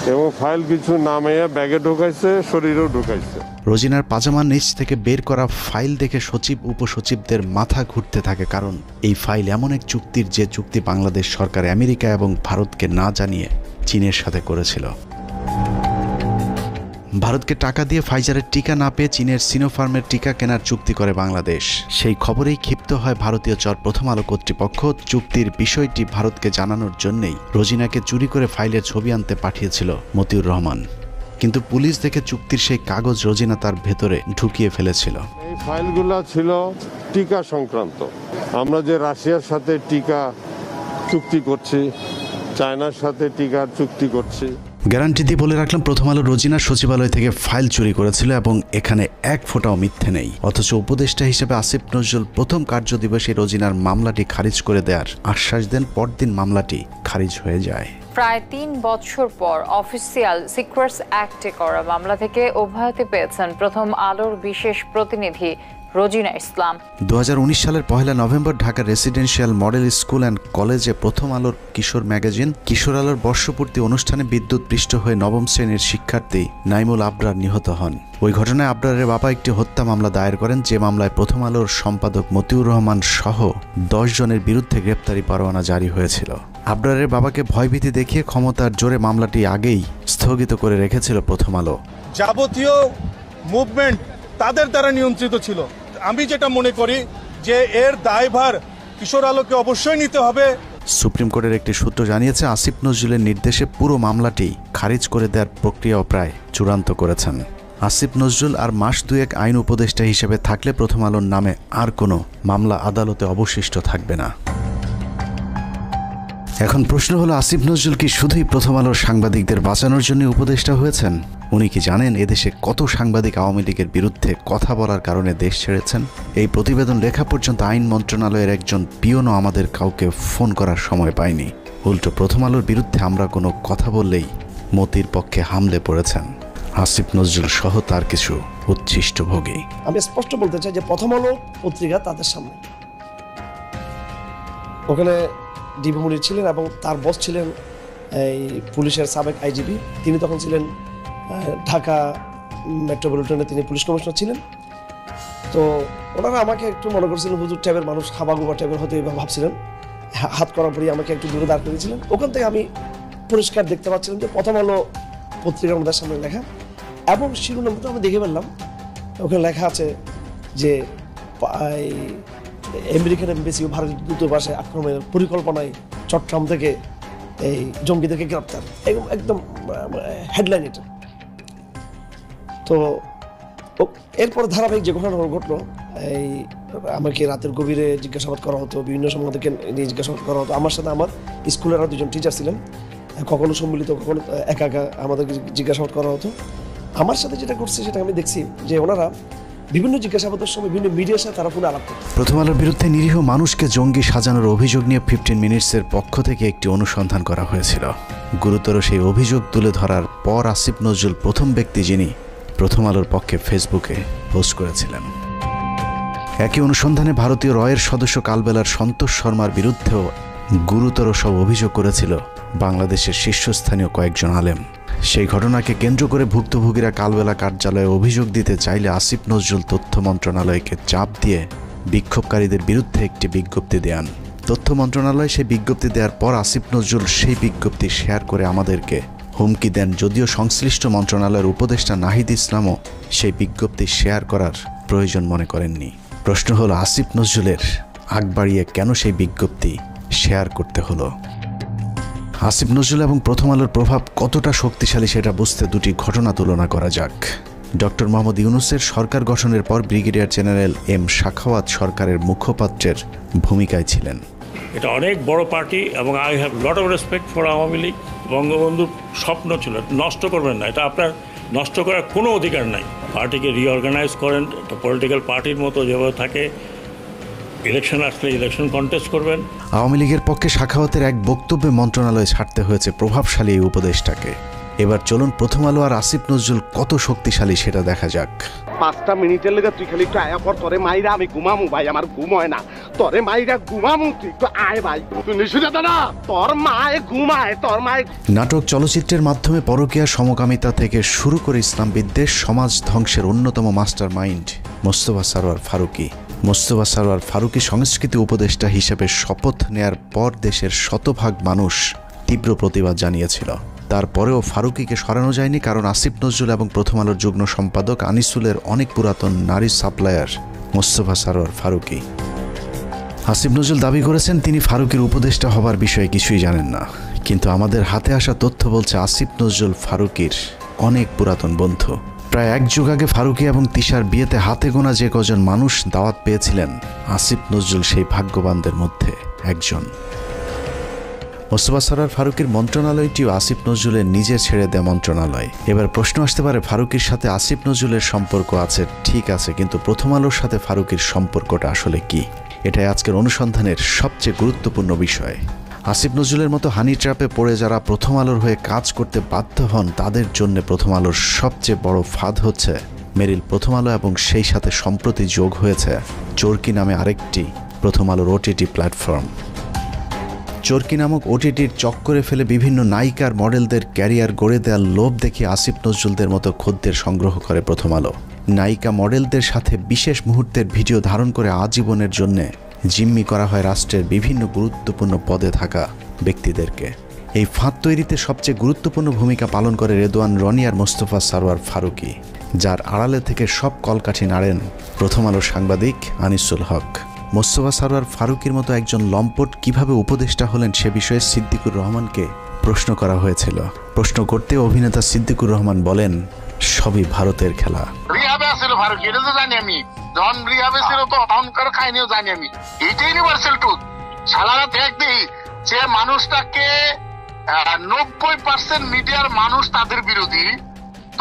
এবং ফাইল কিছু নামিয়ে ব্যাগে ঢুকাইছে, শরীরেও ঢুকাইছে। রোজিনার পাজামার নিচ থেকে বের করা ফাইল দেখে সচিব উপসচিবদের মাথা ঘুরতে থাকে, কারণ এই ফাইল এমন এক চুক্তির যে চুক্তি বাংলাদেশ সরকার আমেরিকা এবং ভারতকে না জানিয়ে চীনের সাথে করেছিল। ভারতকে টাকা দিয়ে ফাইজারের টিকা না পেয়ে চীনের সিনোফার্মের টিকা কেনার চুক্তি করে বাংলাদেশ। সেই খবরেই ক্ষিপ্ত হয় ভারতীয় প্রথম আলো কর্তৃপক্ষ। চুক্তির বিষয়টি ভারতকে জানানোর জন্যই রোজিনাকে চুরি করে ফাইলের ছবি আনতে পাঠিয়েছিল মতিউর রহমান, কিন্তু পুলিশ দেখে চুক্তির সেই কাগজ রোজিনা তার ভেতরে ঢুকিয়ে ফেলেছিল। এই ফাইলগুলো ছিল টিকা সংক্রান্ত। আমরা যে রাশিয়ার সাথে টিকা চুক্তি করছি, চায়নার সাথে টিকার চুক্তি করছি। গ্যারান্টি দিয়ে বলে রাখলাম, প্রথম আলো রোজিনা সচিবালয় থেকে ফাইল চুরি করেছিল এবং এখানে এক ফোঁটাও মিথ্যে নেই। অথচ উপদেষ্টা হিসেবে আসিফ নজরুল প্রথম কার্যদিবসে রোজিনার মামলাটি খারিজ করে দেওয়ার আশ্বাস দেন। পরদিন মামলাটি খারিজ হয়ে যায়। প্রায় 3 বছর পর অফিসিয়াল সিক্রেটস অ্যাক্টে করা মামলা থেকে অব্যাহতি পেয়েছেন প্রথম আলোর বিশেষ প্রতিনিধি রোজিনা ইসলাম। 2019 সালের 1 নভেম্বর ঢাকার রেসিডেন্সিয়াল মডেল স্কুল অ্যান্ড কলেজে প্রথম আলোর কিশোর ম্যাগাজিন কিশোর আলোর বর্ষপূর্তি অনুষ্ঠানে বিদ্যুৎপৃষ্ট হয়ে নবম শ্রেণীর শিক্ষার্থী নাইমুল আবরার নিহত হন। ওই ঘটনায় আবরারের বাবা একটি হত্যা মামলা দায়ের করেন, যে মামলায় প্রথম আলোর সম্পাদক মতিউর রহমান সহ 10 জনের বিরুদ্ধে গ্রেপ্তারি পরোয়ানা জারি হয়েছিল। আবরারের বাবাকে ভয়ভীতি দেখিয়ে ক্ষমতার জোরে মামলাটি আগেই স্থগিত করে রেখেছিল প্রথম আলো। যাবতীয় মুভমেন্ট তাদের দ্বারা নিয়ন্ত্রিত ছিল। আমি যেটা মনে করি যে এর দায়ভার কিশোর আলোকে অবশ্যই নিতে হবে। সুপ্রিম কোর্টের একটি সূত্র জানিয়েছে, আসিফ নজরুলের নির্দেশে পুরো মামলাটি খারিজ করে দেওয়ার প্রক্রিয়াও প্রায় চূড়ান্ত করেছেন। আসিফ নজরুল আর মাস দুয়েক আইন উপদেষ্টা হিসেবে থাকলে প্রথম আলোর নামে আর কোনো মামলা আদালতে অবশিষ্ট থাকবে না। এখন প্রশ্ন হলো, আসিফ নজরুল কি শুধুই প্রথম আলোর সাংবাদিকদের বাঁচানোর জন্য উপদেষ্টা হয়েছেন? উনি কি জানেন এদেশে কত সাংবাদিক আওয়ামী লীগের বিরুদ্ধে কথা বলার কারণে দেশ ছেড়েছেন? এই প্রতিবেদন লেখা পর্যন্ত আইন মন্ত্রণালয়ের একজন পিওনও আমাদের কাউকে ফোন করার সময় পায়নি। উল্টো প্রথম আলোর বিরুদ্ধে আমরা কোনো কথা বললেই মতির পক্ষে হামলে পড়েছেন আসিফ নজরুল সহ তার কিছু উচ্ছিষ্টভোগী। আমি স্পষ্ট বলতে চাই যে প্রথম আলো পত্রিকা তাদের সামনে, ওখানে ডিবি মুনির ছিলেন এবং তার বস ছিলেন এই পুলিশের সাবেক আইজিপি। তিনি তখন ছিলেন ঢাকা মেট্রোপলিটনে, তিনি পুলিশ কমিশনার ছিলেন। তো ওনারা আমাকে একটু মনে করছিলেন হুজুর টাইপের মানুষ, খাবাগুবা টাইপের হতে ভাবছিলেন। হাত করার পরই আমাকে একটু দূরে দাঁড় করেছিলেন। ওখান থেকে আমি পরিষ্কার দেখতে পাচ্ছিলাম যে প্রথম আলো পত্রিকার আমাদের সামনে লেখা, এবং শিরোনামটা আমি দেখে ফেললাম। ওখানে লেখা আছে যে আমেরিকান এমবেসি ও ভারতীয় দূতাবাসে আক্রমণের পরিকল্পনায় চট্টগ্রাম থেকে এই জঙ্গিদেরকে গ্রেপ্তার, একদম হেডলাইন এটা। তো এরপর ধারাবাহিক যে ঘটনা ঘটলো, এই আমাকে রাতের গভীরে জিজ্ঞাসাবাদ করা হতো, বিভিন্ন সম্বন্ধে নিয়ে জিজ্ঞাসাবাদ করা হতো। আমার সাথে আমার স্কুলের আরও 2জন টিচার ছিলেন, কখনো সম্মিলিত কখনো একা একা আমাদেরকে জিজ্ঞাসাবাদ করা হতো। আমার সাথে যেটা করছে সেটা আমি দেখছি যে ওনারা বিভিন্ন জিজ্ঞাসাবাদের সময় বিভিন্ন মিডিয়ার সাথে তারা ফোনে আলাপ করত। প্রথম আলোর বিরুদ্ধে নিরীহ মানুষকে জঙ্গি সাজানোর অভিযোগ নিয়ে 15 মিনিটসের পক্ষ থেকে একটি অনুসন্ধান করা হয়েছিল। গুরুতর সেই অভিযোগ তুলে ধরার পর আসিফ নজরুল প্রথম ব্যক্তি যিনি প্রথম আলোর পক্ষে ফেসবুকে পোস্ট করেছিলেন। একই অনুসন্ধানে ভারতীয় রয়ের সদস্য কালবেলার সন্তোষ শর্মার বিরুদ্ধেও গুরুতর সব অভিযোগ করেছিল বাংলাদেশের শীর্ষস্থানীয় কয়েকজন আলেম। সেই ঘটনাকে কেন্দ্র করে ভুক্তভোগীরা কালবেলা কার্যালয়ে অভিযোগ দিতে চাইলে আসিফ নজরুল তথ্য মন্ত্রণালয়কে চাপ দিয়ে বিক্ষোভকারীদের বিরুদ্ধে একটি বিজ্ঞপ্তি দেন। তথ্য মন্ত্রণালয় সেই বিজ্ঞপ্তি দেওয়ার পর আসিফ নজরুল সেই বিজ্ঞপ্তি শেয়ার করে আমাদেরকে হুমকি দেন, যদিও সংশ্লিষ্ট মন্ত্রণালয়ের উপদেষ্টা নাহিদ ইসলামও সেই বিজ্ঞপ্তি শেয়ার করার প্রয়োজন মনে করেননি। প্রশ্ন হলো, আসিফ নজরুলের আগ বাড়িয়ে কেন সেই বিজ্ঞপ্তি শেয়ার করতে হলো? আসিফ নজরুল এবং প্রথম আলোর প্রভাব কতটা শক্তিশালী সেটা বুঝতে দুটি ঘটনা তুলনা করা যাক। ডক্টর মোহাম্মদ ইউনূসের সরকার গঠনের পর ব্রিগেডিয়ার জেনারেল এম সাখাওয়াত সরকারের মুখপাত্রের ভূমিকায় ছিলেন। এটা অনেক বড় পার্টি এবং I have lot of respect for Awami League. বঙ্গবন্ধুর স্বপ্ন ছিল নষ্ট করবেন না, এটা আপনার নষ্ট করার কোনো অধিকার নাই। পার্টিকে রিঅর্গানাইজ করেন, একটা পলিটিক্যাল পার্টির মতো যেভাবে থাকে, ইলেকশন আসলে ইলেকশন কন্টেস্ট করবেন। আওয়ামী লীগের পক্ষে সাখাওয়াতের এক বক্তব্যে মন্ত্রণালয়ে ছাড়তে হয়েছে প্রভাবশালী এই উপদেষ্টাকে। এবার চলুন প্রথম আলো আর আসিফ নজরুল কত শক্তিশালী সেটা দেখা যাক। 5টা মিনিটের লেগে তুই খালি একটু আয়া পর তোরে মাইরা আমি ঘুমামু ভাই, আমার ঘুম হয় না। তোরে মাইরা ঘুমামু তুই তো আয় ভাই তুই নিশুদা না তোর মায়ে ঘুমায় তোর মায়ে। নাটক চলচ্চিত্রের মাধ্যমে পরকীয়া সমকামিতা থেকে শুরু করে ইসলাম বিদ্বেষ সমাজ ধ্বংসের অন্যতম মাস্টার মাইন্ড মোস্তফা সরওয়ার ফারুকী। মোস্তফা সরওয়ার ফারুকী সংস্কৃতি উপদেষ্টা হিসেবে শপথ নেয়ার পর দেশের শতভাগ মানুষ তীব্র প্রতিবাদ জানিয়েছিল। তারপরেও ফারুকীকে সরানো যায়নি, কারণ আসিফ নজরুল এবং প্রথম আলোর যুগ্ম সম্পাদক আনিসুলের অনেক পুরাতন নারী সাপ্লায়ার মোস্তফা সরওয়ার ফারুকী। আসিফ নজরুল দাবি করেছেন তিনি ফারুকীর উপদেষ্টা হবার বিষয়ে কিছুই জানেন না, কিন্তু আমাদের হাতে আসা তথ্য বলছে আসিফ নজরুল ফারুকীর অনেক পুরাতন বন্ধু। প্রায় এক যুগ আগে ফারুকী এবং তিশার বিয়েতে হাতে গোনা যে কজন মানুষ দাওয়াত পেয়েছিলেন, আসিফ নজরুল সেই ভাগ্যবানদের মধ্যে একজন। মোস্তফা সরওয়ার ফারুকীর মন্ত্রণালয়টিও আসিফ নজরুলের নিজে ছেড়ে দেয়া মন্ত্রণালয়। এবার প্রশ্ন আসতে পারে, ফারুকীর সাথে আসিফ নজরুলের সম্পর্ক আছে ঠিক আছে, কিন্তু প্রথম আলোর সাথে ফারুকীর সম্পর্কটা আসলে কি? এটাই আজকের অনুসন্ধানের সবচেয়ে গুরুত্বপূর্ণ বিষয়। আসিফ নজরুলের মতো হানি ট্র্যাপে পড়ে যারা প্রথম আলোর হয়ে কাজ করতে বাধ্য হন, তাদের জন্য প্রথম আলোর সবচেয়ে বড় ফাঁদ হচ্ছে মেরিল প্রথম আলো, এবং সেই সাথে সম্প্রতি যোগ হয়েছে চরকি নামে আরেকটি প্রথম আলোর ওটিটি প্ল্যাটফর্ম। চরকি নামক ওটিটির চক্করে ফেলে বিভিন্ন নায়িকার মডেলদের ক্যারিয়ার গড়ে দেওয়ার লোভ দেখে আসিফ নজরুলদের মতো খদ্দের সংগ্রহ করে প্রথম আলো। নায়িকা মডেলদের সাথে বিশেষ মুহূর্তের ভিডিও ধারণ করে আজীবনের জন্যে জিম্মি করা হয় রাষ্ট্রের বিভিন্ন গুরুত্বপূর্ণ পদে থাকা ব্যক্তিদেরকে। এই ফাঁদ তৈরিতে সবচেয়ে গুরুত্বপূর্ণ ভূমিকা পালন করে রেদওয়ান রনি আর মোস্তফা সরওয়ার ফারুকী, যার আড়ালে থেকে সব কলকাঠি নাড়েন প্রথম আলোর সাংবাদিক আনিসুল হক। মোস্তফা সরওয়ার ফারুকীর মতো একজন লম্পট কিভাবে উপদেষ্টা হলেন সে বিষয়ে সিদ্দিকুর রহমানকে প্রশ্ন করা হয়েছিল। প্রশ্ন করতে অভিনেতা সিদ্দিকুর রহমান বলেন, সবই ভারতের খেলা। রিহাবে আছিল ফারুকী, এটা তো জানি আমি। যখন রিহাবে ছিল তো অহংকার খাইনিও জানি আমি। এইটা ইউনিভার্সাল ট্রুথ। সালারা দেখ দিই যে মানুষটাকে 90% মিডিয়ার মানুষ তাদের বিরোধী,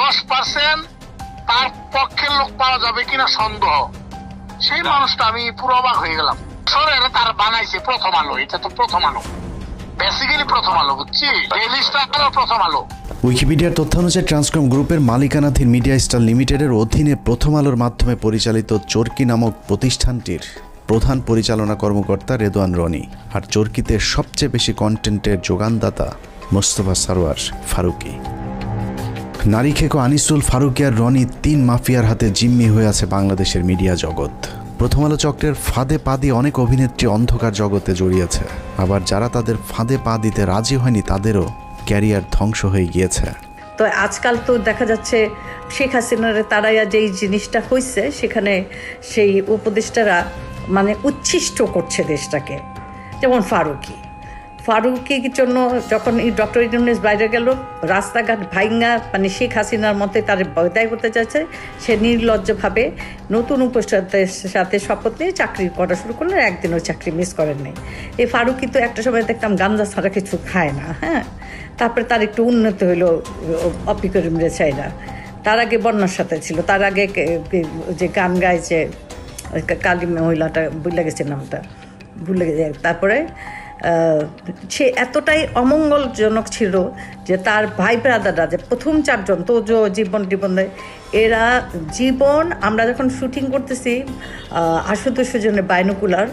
10% তার পক্ষের লোক পাওয়া যাবে কিনা সন্দেহ। সেই মানুষটা আমি পুরো অবাক হয়ে গেলাম। সরে তার বানাইছে প্রথম আলো, এটা তো প্রথম আলো, বেসিক্যালি প্রথম আলো, বুঝছি ডেইলি স্টার প্রথম আলো। উইকিপিডিয়ার তথ্য অনুযায়ী ট্রান্সকম গ্রুপের মালিকানাধীন মিডিয়া স্টার লিমিটেডের অধীনে প্রথম আলোর মাধ্যমে পরিচালিত চরকি নামক প্রতিষ্ঠানটির প্রধান পরিচালনা কর্মকর্তা রেদওয়ান রনি, আর চরকিতে সবচেয়ে বেশি কন্টেন্টের যোগানদাতা মোস্তফা সরওয়ার ফারুকী। নারী খেকো আনিসুল, ফারুকী আর রনি তিন মাফিয়ার হাতে জিম্মি হয়ে আছে বাংলাদেশের মিডিয়া জগৎ। প্রথম আলো চক্রের ফাঁদে পা দিয়ে অনেক অভিনেত্রী অন্ধকার জগতে জড়িয়েছে, আবার যারা তাদের ফাঁদে পা দিতে রাজি হয়নি তাদেরও ক্যারিয়ার ধ্বংস হয়ে গিয়েছে। তো আজকাল তো দেখা যাচ্ছে শেখ হাসিনার তারাইয়া যেই জিনিসটা হয়েছে, সেখানে সেই উপদেষ্টারা মানে উচ্ছিষ্ট করছে দেশটাকে। যেমন ফারুকীর জন্য যখন এই ডক্টর ইউনূস বাইরে গেল, রাস্তাঘাট ভাইঙ্গা মানে শেখ হাসিনার মতে তার বয়দায় করতে চাইছে, সে নির্লজ্জভাবে নতুন উপদেষ্টাদের সাথে শপথ নিয়ে চাকরি করা শুরু করলে একদিনও চাকরি মিস করেন নাই। এই ফারুকী তো একটা সময় দেখতাম গাঞ্জা ছাড়া কিছু খায় না, হ্যাঁ। তারপরে তার একটু উন্নত হইলো অপিকরিম রেছাইরা, তার আগে বন্যার সাথে ছিল, তার আগে যে গান গায় যে কালী মহিলাটা ভুলে গেছে নামটা, ভুলে গেছে। তারপরে সে এতটাই অমঙ্গলজনক ছিল যে তার ভাই ব্রাদাররা যে প্রথম চারজন তো জীবন এরা জীবন, আমরা যখন শুটিং করতেছি আশুতোষ জন্য বাইনোকুলার,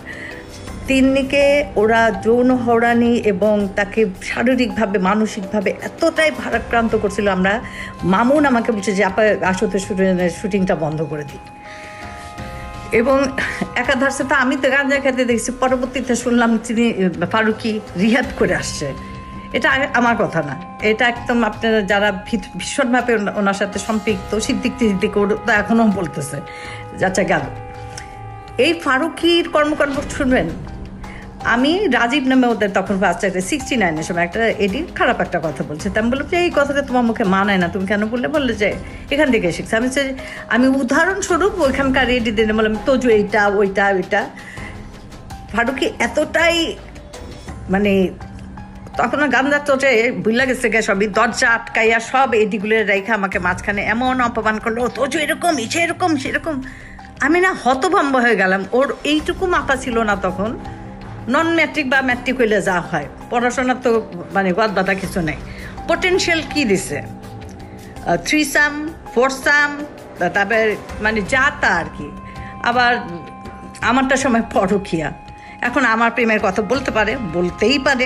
তিন্নিকে ওরা যৌন হয়রানি এবং তাকে শারীরিকভাবে মানসিকভাবে এতটাই ভারাক্রান্ত করছিল। আমরা মামুন আমাকে বলছে যে আশুতোষ শুটিংটা বন্ধ করে দিই, এবং একাধারে তো আমি তো গাঁজা খেতে দেখছি, পরবর্তীতে শুনলাম তিনি ফারুকী রিহাব করে আসছে। এটা আমার কথা না, এটা একদম আপনারা যারা ভীষণভাবে ওনার সাথে সম্পৃক্ত সিদ্দিক তো এখনও বলতেছে যাচ্ছে গেল। এই ফারুকীর কর্মকাণ্ড শুনবেন। আমি রাজীব নামে ওদের তখন 69-এর সময় একটা এডি খারাপ একটা কথা বলছে, তা আমি বললাম যে এই কথাটা তোমার মুখে মানায় না, তুমি কেন বললে যে এখান থেকে শিখছে। আমি উদাহরণস্বরূপ ওইখানকার এডি দিনে বললাম তোজু এইটা ওইটা। ফারুকী এতটাই মানে তখন গান্ধার চোটে ভুলে গেছে গে, সবই দরজা আটকাইয়া সব এডিগুলো রেখে আমাকে মাঝখানে এমন অপমান করলো, তোজু এরকম এরকম সেরকম। আমি না হতভম্ব হয়ে গেলাম। ওর এইটুকু মাথা ছিল না তখন। নন ম্যাট্রিক বা ম্যাট্রিক হইলে যা হয়, পড়াশোনার তো মানে গদ বাধা কিছু নেই। পোটেনশিয়াল কি দিছে, 3 4 তারপরে মানে যা তা আর কি। আবার আমারটা সময় পরকীয়া, এখন আমার প্রেমের কথা বলতে পারে, বলতেই পারে।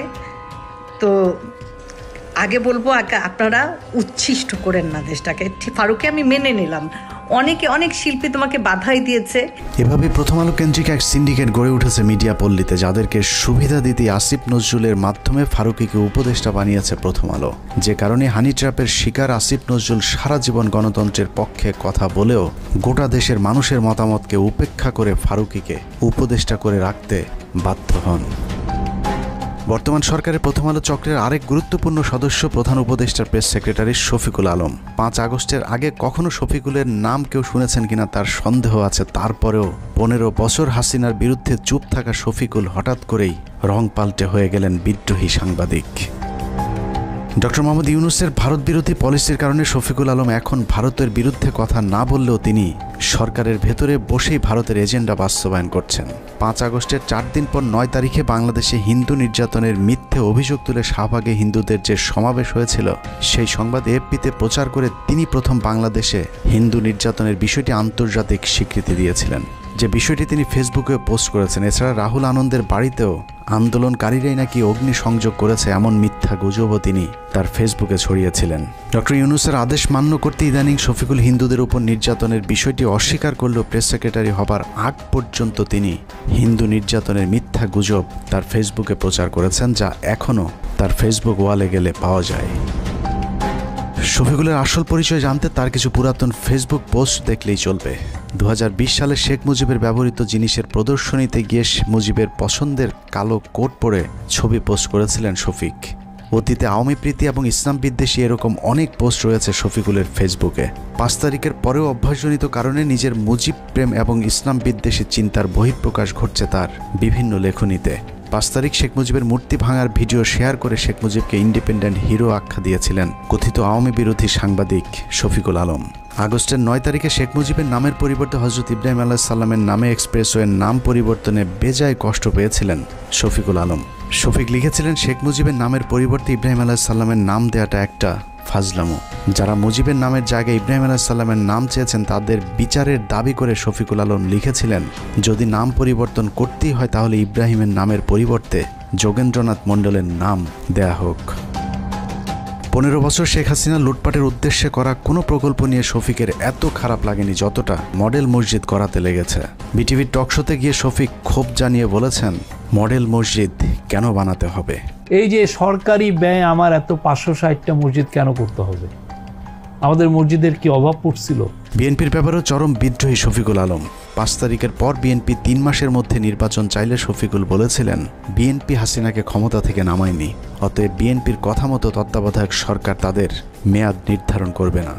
তো আগে বলবো আপনারা উচ্ছিষ্ট করেন না দেশটাকে। ফারুককে আমি মেনে নিলাম, অনেক শিল্পী তোমাকে বাধাই দিয়েছে। এভাবে প্রথম আলো কেন্দ্রিক এক সিন্ডিকেট গড়ে উঠেছে মিডিয়া পল্লীতে, যাদেরকে সুবিধা দিতে আসিফ নজরুলের মাধ্যমে ফারুকীকে উপদেষ্টা বানিয়েছে প্রথম আলো। যে কারণে হানি ট্র্যাপের শিকার আসিফ নজরুল সারা জীবন গণতন্ত্রের পক্ষে কথা বলেও গোটা দেশের মানুষের মতামতকে উপেক্ষা করে ফারুকীকে উপদেষ্টা করে রাখতে বাধ্য হন। বর্তমান সরকারের প্রথম আলো চক্রের আরেক গুরুত্বপূর্ণ সদস্য প্রধান উপদেষ্টার প্রেস সেক্রেটারি শফিকুল আলম। 5 আগস্টের আগে কখনো শফিকুলের নাম কেউ শুনেছেন কিনা তার সন্দেহ আছে। তারপরেও 15 বছর হাসিনার বিরুদ্ধে চুপ থাকা শফিকুল হঠাৎ করেই রং পাল্টে হয়ে গেলেন বিদ্রোহী সাংবাদিক। ডক্টর মোহাম্মদ ইউনূসের ভারত বিরোধী পলিসির কারণে শফিকুল আলম এখন ভারতের বিরুদ্ধে কথা না বললেও তিনি সরকারের ভেতরে বসেই ভারতের এজেন্ডা বাস্তবায়ন করছেন। 5 আগস্টের 4 দিন পর 9 তারিখে বাংলাদেশে হিন্দু নির্যাতনের মিথ্যে অভিযোগ তুলে শাহবাগে হিন্দুদের যে সমাবেশ হয়েছিল, সেই সংবাদ এএফপিতে প্রচার করে তিনি প্রথম বাংলাদেশে হিন্দু নির্যাতনের বিষয়টি আন্তর্জাতিক স্বীকৃতি দিয়েছিলেন, যে বিষয়টি তিনি ফেসবুকে পোস্ট করেছেন। এছাড়া রাহুল আনন্দের বাড়িতেও আন্দোলনকারীরাই নাকি অগ্নি সংযোগ করেছে এমন মিথ্যা গুজবও তিনি তার ফেসবুকে ছড়িয়েছিলেন। ডক্টর ইউনূসের আদেশ মান্য করতে ইদানিং শফিকুল হিন্দুদের উপর নির্যাতনের বিষয়টি অস্বীকার করলেও প্রেস সেক্রেটারি হবার আগ পর্যন্ত তিনি হিন্দু নির্যাতনের মিথ্যা গুজব তার ফেসবুকে প্রচার করেছেন, যা এখনও তার ফেসবুক ওয়ালে গেলে পাওয়া যায়। শফিকুলের আসল পরিচয় জানতে তার কিছু পুরাতন ফেসবুক পোস্ট দেখলেই চলবে। 2020 সালে শেখ মুজিবের ব্যবহৃত জিনিসের প্রদর্শনীতে গিয়ে মুজিবের পছন্দের কালো কোট পরে ছবি পোস্ট করেছিলেন শফিক। অতীতে আওয়ামী প্রীতি এবং ইসলাম বিদ্বেষী এরকম অনেক পোস্ট রয়েছে শফিকুলের ফেসবুকে। 5 তারিখের পরেও অভ্যাসজনিত কারণে নিজের মুজিব প্রেম এবং ইসলাম বিদ্বেষী চিন্তার বহিঃপ্রকাশ ঘটছে তার বিভিন্ন লেখনীতে। 5 তারিখ শেখ মুজিবের মূর্তি ভাঙার ভিডিও শেয়ার করে শেখ মুজিবকে ইন্ডিপেন্ডেন্ট হিরো আখ্যা দিয়েছিলেন কথিত আওয়ামী বিরোধী সাংবাদিক শফিকুল আলম। আগস্টের 9 তারিখে শেখ মুজিবের নামের পরিবর্তে হজরত ইব্রাহিম আলাইহিস সালামের নামে এক্সপ্রেসওয়ের নাম পরিবর্তনে বেজায় কষ্ট পেয়েছিলেন শফিকুল আলম। শফিক লিখেছিলেন, শেখ মুজিবের নামের পরিবর্তে ইব্রাহিম আলাইহিস সালামের নাম দেওয়াটা একটা ফাজলামো। যারা মুজিবের নামের জায়গায় ইব্রাহিম আলাইহিস সালামের নাম চেয়েছেন তাদের বিচারের দাবি করে শফিকুল আলম লিখেছিলেন, যদি নাম পরিবর্তন করতেই হয় তাহলে ইব্রাহিমের নামের পরিবর্তে যোগেন্দ্রনাথ মণ্ডলের নাম দেয়া হোক। 15 বছর শেখ হাসিনা লুটপাটের উদ্দেশ্যে করা কোনো প্রকল্প নিয়ে শফিকের এত খারাপ লাগেনি যতটা মডেল মসজিদ করাতে লেগেছে। বিটিভির টকশোতে গিয়ে শফিক ক্ষোভ জানিয়ে বলেছেন, মডেল মসজিদ কেন বানাতে হবে? এই যে সরকারি ব্যয় আমার এত 560টা মসজিদ কেন করতে হবে? আমাদের মসজিদের কি অভাব পড়ছিল? বিএনপির ব্যাপারেও চরম বিদ্রোহী শফিকুল আলম। 5 তারিখের পর বিএনপি 3 মাসের মধ্যে নির্বাচন চাইলে শফিকুল বলেছিলেন, বিএনপি হাসিনাকে ক্ষমতা থেকে নামায়নি, অতএব বিএনপির কথা মতো তত্ত্বাবধায়ক সরকার তাদের মেয়াদ নির্ধারণ করবে না।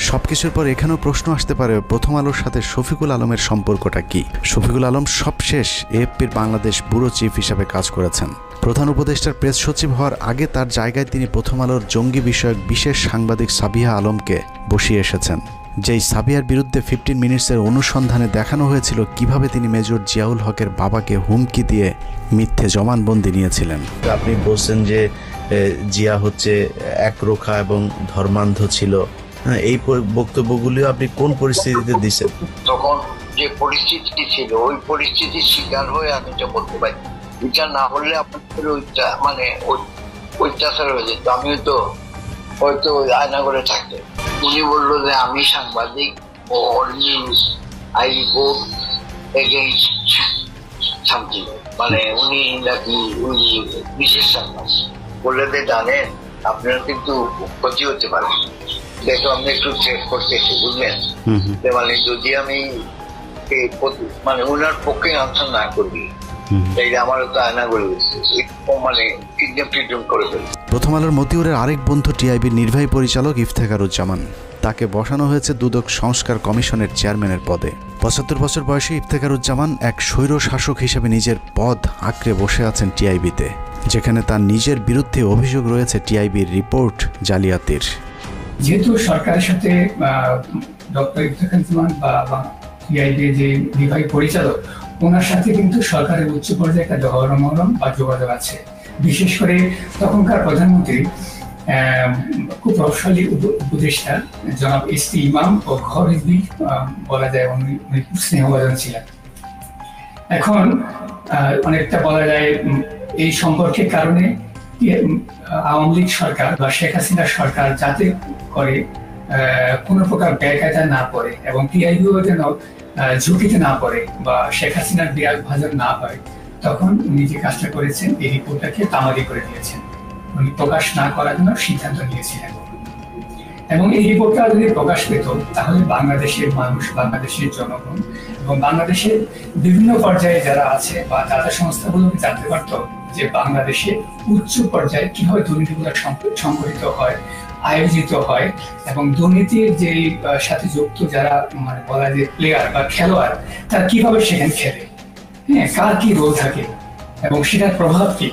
সবকিছুর পর এখানেও প্রশ্ন আসতে পারে, প্রথম আলোর সাথে শফিকুল আলমের সম্পর্কটা কি? শফিকুল আলম সবশেষ এএফপির বাংলাদেশ ব্যুরো চিফ হিসাবে কাজ করেছেন। প্রধান উপদেষ্টার প্রেস সচিব হওয়ার আগে তার জায়গায় তিনি প্রথম আলোর জঙ্গি বিষয়ক বিশেষ সাংবাদিক সাবিহা আলমকে বসিয়ে এসেছেন। যেই সাবিহার বিরুদ্ধে 15 মিনিটসের অনুসন্ধানে দেখানো হয়েছিল কিভাবে তিনি মেজর জিয়াউল হকের বাবাকে হুমকি দিয়ে মিথ্যে জবানবন্দি নিয়েছিলেন। আপনি বলছেন যে জিয়া হচ্ছে একরোখা এবং ধর্মান্ধ ছিল, এই বক্তব্যগুলিও আপনি কোন পরিস্থিতিতে দিচ্ছেন? তখন যে পরিস্থিতি ছিল ওই পরিস্থিতির শিকার হয়ে আমি এটা বলতে পারি। এটা না হলে আপনাদের মানে অত্যাচার হয়ে যেত, আমিও তো হয়তো আয়না করে থাকতে। উনি বললো যে আমি সাংবাদিক ও news I report against something, মানে উনি নাকি উনি বিশেষ সাংবাদিক বললে যে জানেন আপনারা কিন্তু ক্ষতি হতে পারে, দেখো আমি একটু চেক করতেছি বুঝলেন, মানে যদি আমি মানে ওনার পক্ষে আনসার না করবি তাইলে আমারও তো আয়না করে দিচ্ছে, মানে কিডন্যাপ করে ফেলবে। প্রথম আলোর মতিউরের আরেক বন্ধু টিআইবির নির্বাহী পরিচালক ইফতেখারুজ্জামান, তাকে বসানো হয়েছে দুদক সংস্কার কমিশনের চেয়ারম্যানের পদে। 75 বছর বয়সী ইফতেখারুজ্জামান এক স্বৈর শাসক হিসেবে নিজের পদ আঁকড়ে বসে আছেন টিআইবিতে, যেখানে তার নিজের বিরুদ্ধে অভিযোগ রয়েছে টিআইবির রিপোর্ট জালিয়াতির। যেহেতু সরকারের সাথে ডক্টর ইফতেখারুজ্জামান বা টিআইবি যে নির্বাহী পরিচালক, ওনার সাথে কিন্তু সরকারের উচ্চ পর্যায়ে একটা জহরমহরম বা যোগাযোগ আছে। বিশেষ করে তখনকার প্রধানমন্ত্রী খুব প্রভাবশালী উপদেষ্টা জনাব এসটি ইমাম ও ঘর বলা যায় উনি খুব স্নেহভাজন ছিলেন। এখন অনেকটা বলা যায় এই সম্পর্কের কারণে আওয়ামী লীগ সরকার বা শেখ হাসিনা সরকার যাতে করে কোনো প্রকার ব্যয়কায়দা না পড়ে এবং টিআইবিও যেন ঝুঁকিতে না পড়ে বা শেখ হাসিনার বিরাগ ভাজন না হয়, তখন উনি যে কাজটা করেছেন এই রিপোর্টটাকে তামাদি করে দিয়েছেন, উনি প্রকাশ না করার জন্য সিদ্ধান্ত নিয়েছিলেন। এবং এই রিপোর্টটা যদি প্রকাশ পেত তাহলে বাংলাদেশের মানুষ, বাংলাদেশের জনগণ এবং বাংলাদেশের বিভিন্ন পর্যায়ে যারা আছে বা দাতা সংস্থাগুলোকে জানতে পারত যে বাংলাদেশে উচ্চ পর্যায়ে কিভাবে দুর্নীতিগুলো সংঘটিত হয়, আয়োজিত হয় এবং দুর্নীতির যে সাথে যুক্ত যারা মানে বলা যায় প্লেয়ার বা খেলোয়াড় তারা কিভাবে সেখানে খেলে, হ্যাঁ, কার কি রোল থাকে এবং সেটার প্রভাব কি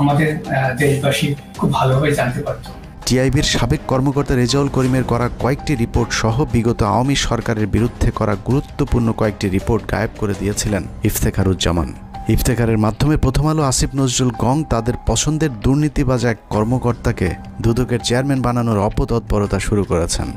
আমাদের দেশবাসী খুব ভালোভাবে জানতে পারত। টিআইবির সাবেক কর্মকর্তা রেজাউল করিমের করা কয়েকটি রিপোর্ট সহ বিগত আওয়ামী সরকারের বিরুদ্ধে করা গুরুত্বপূর্ণ কয়েকটি রিপোর্ট গায়েব করে দিয়েছিলেন ইফতেখারুজ্জামান। ইফতেখারের মাধ্যমে প্রথম আলো আসিফ নজরুল গং তাদের পছন্দের দুর্নীতিবাজ এক কর্মকর্তাকে দুদকের চেয়ারম্যান বানানোর অপতৎপরতা শুরু করেছেন।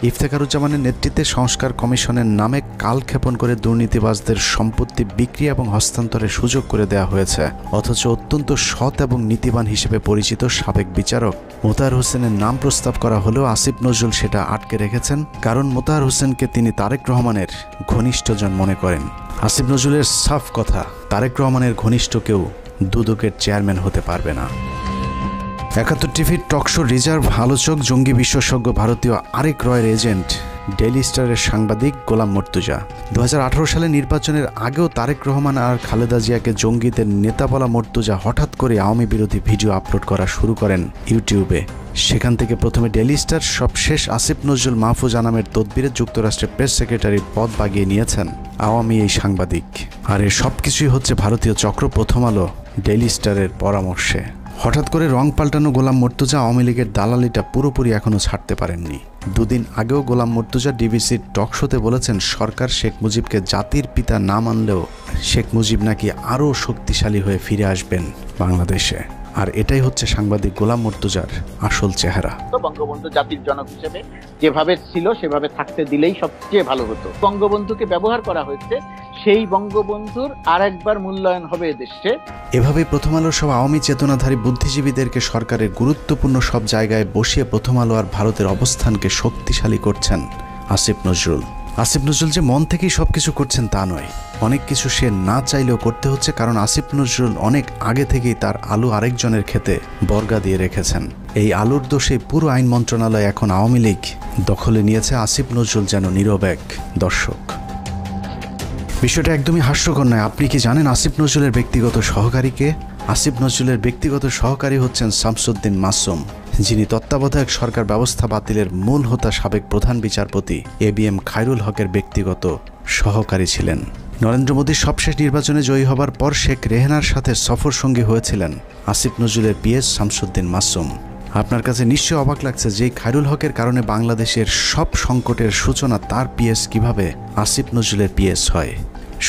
ইফতেখারুজ্জামানের নেতৃত্বে সংস্কার কমিশনের নামে কালক্ষেপণ করে দুর্নীতিবাজদের সম্পত্তি বিক্রি এবং হস্তান্তরের সুযোগ করে দেওয়া হয়েছে, অথচ অত্যন্ত সৎ এবং নীতিবান হিসেবে পরিচিত সাবেক বিচারক মোতাহার হোসেনের নাম প্রস্তাব করা হলেও আসিফ নজরুল সেটা আটকে রেখেছেন, কারণ মোতাহার হোসেনকে তিনি তারেক রহমানের ঘনিষ্ঠজন মনে করেন। আসিফ নজরুলের সাফ কথা, তারেক রহমানের ঘনিষ্ঠ কেউ দুদকের চেয়ারম্যান হতে পারবে না। ৭১ টিভির টকশো রিজার্ভ আলোচক, জঙ্গি বিশেষজ্ঞ, ভারতীয় আরেক রয়ের এজেন্ট, ডেইলি স্টারের সাংবাদিক গোলাম মর্তুজা ২০১৮ সালে নির্বাচনের আগেও তারেক রহমান আর খালেদা জিয়াকে জঙ্গিদের নেতা বলা মর্তুজা হঠাৎ করে আওয়ামী বিরোধী ভিডিও আপলোড করা শুরু করেন ইউটিউবে। সেখান থেকে প্রথমে ডেইলি স্টার, সবশেষ আসিফ নজরুল মাহফুজ আনামের তদবিরে যুক্তরাষ্ট্রের প্রেস সেক্রেটারির পদ বাগিয়ে নিয়েছেন আওয়ামী এই সাংবাদিক। আর এর সবকিছুই হচ্ছে ভারতীয় চক্র প্রথম আলো ডেইলি স্টারের পরামর্শে। হঠাৎ করে রং পাল্টানো গোলাম মর্তুজা আওয়ামী লীগের দালালিটা পুরোপুরি এখনও ছাড়তে পারেননি। দুদিন আগেও গোলাম মর্তুজা ডিবিসির টকশোতে বলেছেন সরকার শেখ মুজিবকে জাতির পিতা না মানলেও শেখ মুজিব নাকি আরও শক্তিশালী হয়ে ফিরে আসবেন বাংলাদেশে। আর এটাই হচ্ছে সাংবাদিক গোলাম মর্তুজার আসল চেহারা। বঙ্গবন্ধু জাতির জনক হিসেবে যেভাবে ছিল সেভাবে থাকতে দিলেই সবচেয়ে ভালো হতো। বঙ্গবন্ধুকে ব্যবহার করা হয়েছে, সেই বঙ্গবন্ধুর আরেকবার মূল্যায়ন হবে এদেশে। এভাবেই প্রথম আলোর সব আওয়ামী চেতনাধারী বুদ্ধিজীবীদেরকে সরকারের গুরুত্বপূর্ণ সব জায়গায় বসিয়ে প্রথম আলো আর ভারতের অবস্থানকে শক্তিশালী করছেন আসিফ নজরুল। আসিফ নজরুল যে মন থেকেই সবকিছু করছেন তা নয়, অনেক কিছু সে না চাইলেও করতে হচ্ছে, কারণ আসিফ নজরুল অনেক আগে থেকেই তার আলু আরেকজনের ক্ষেতে বর্গা দিয়ে রেখেছেন। এই আলুর দোষে পুরো আইন মন্ত্রণালয় এখন আওয়ামী লীগ দখলে নিয়েছে। আসিফ নজরুল যেন নীরব এক দর্শক। বিষয়টা একদমই হাস্যকর নয়। আপনি কি জানেন আসিফ নজরুলের ব্যক্তিগত সহকারীকে? আসিফ নজরুলের ব্যক্তিগত সহকারী হচ্ছেন শামসুদ্দিন মাসুম, যিনি তত্ত্বাবধায়ক সরকার ব্যবস্থা বাতিলের মূল হোতা সাবেক প্রধান বিচারপতি ABM খায়রুল হকের ব্যক্তিগত সহকারী ছিলেন। নরেন্দ্র মোদীর সবশেষ নির্বাচনে জয়ী হবার পর শেখ রেহানার সাথে সফর সঙ্গী হয়েছিলেন আসিফ নজরুলের পিএস শামসুদ্দিন মাসুম। আপনার কাছে নিশ্চয়ই অবাক লাগছে যে খায়রুল হকের কারণে বাংলাদেশের সব সংকটের সূচনা তার পিএস কিভাবে আসিফ নজরুলের পিএস হয়।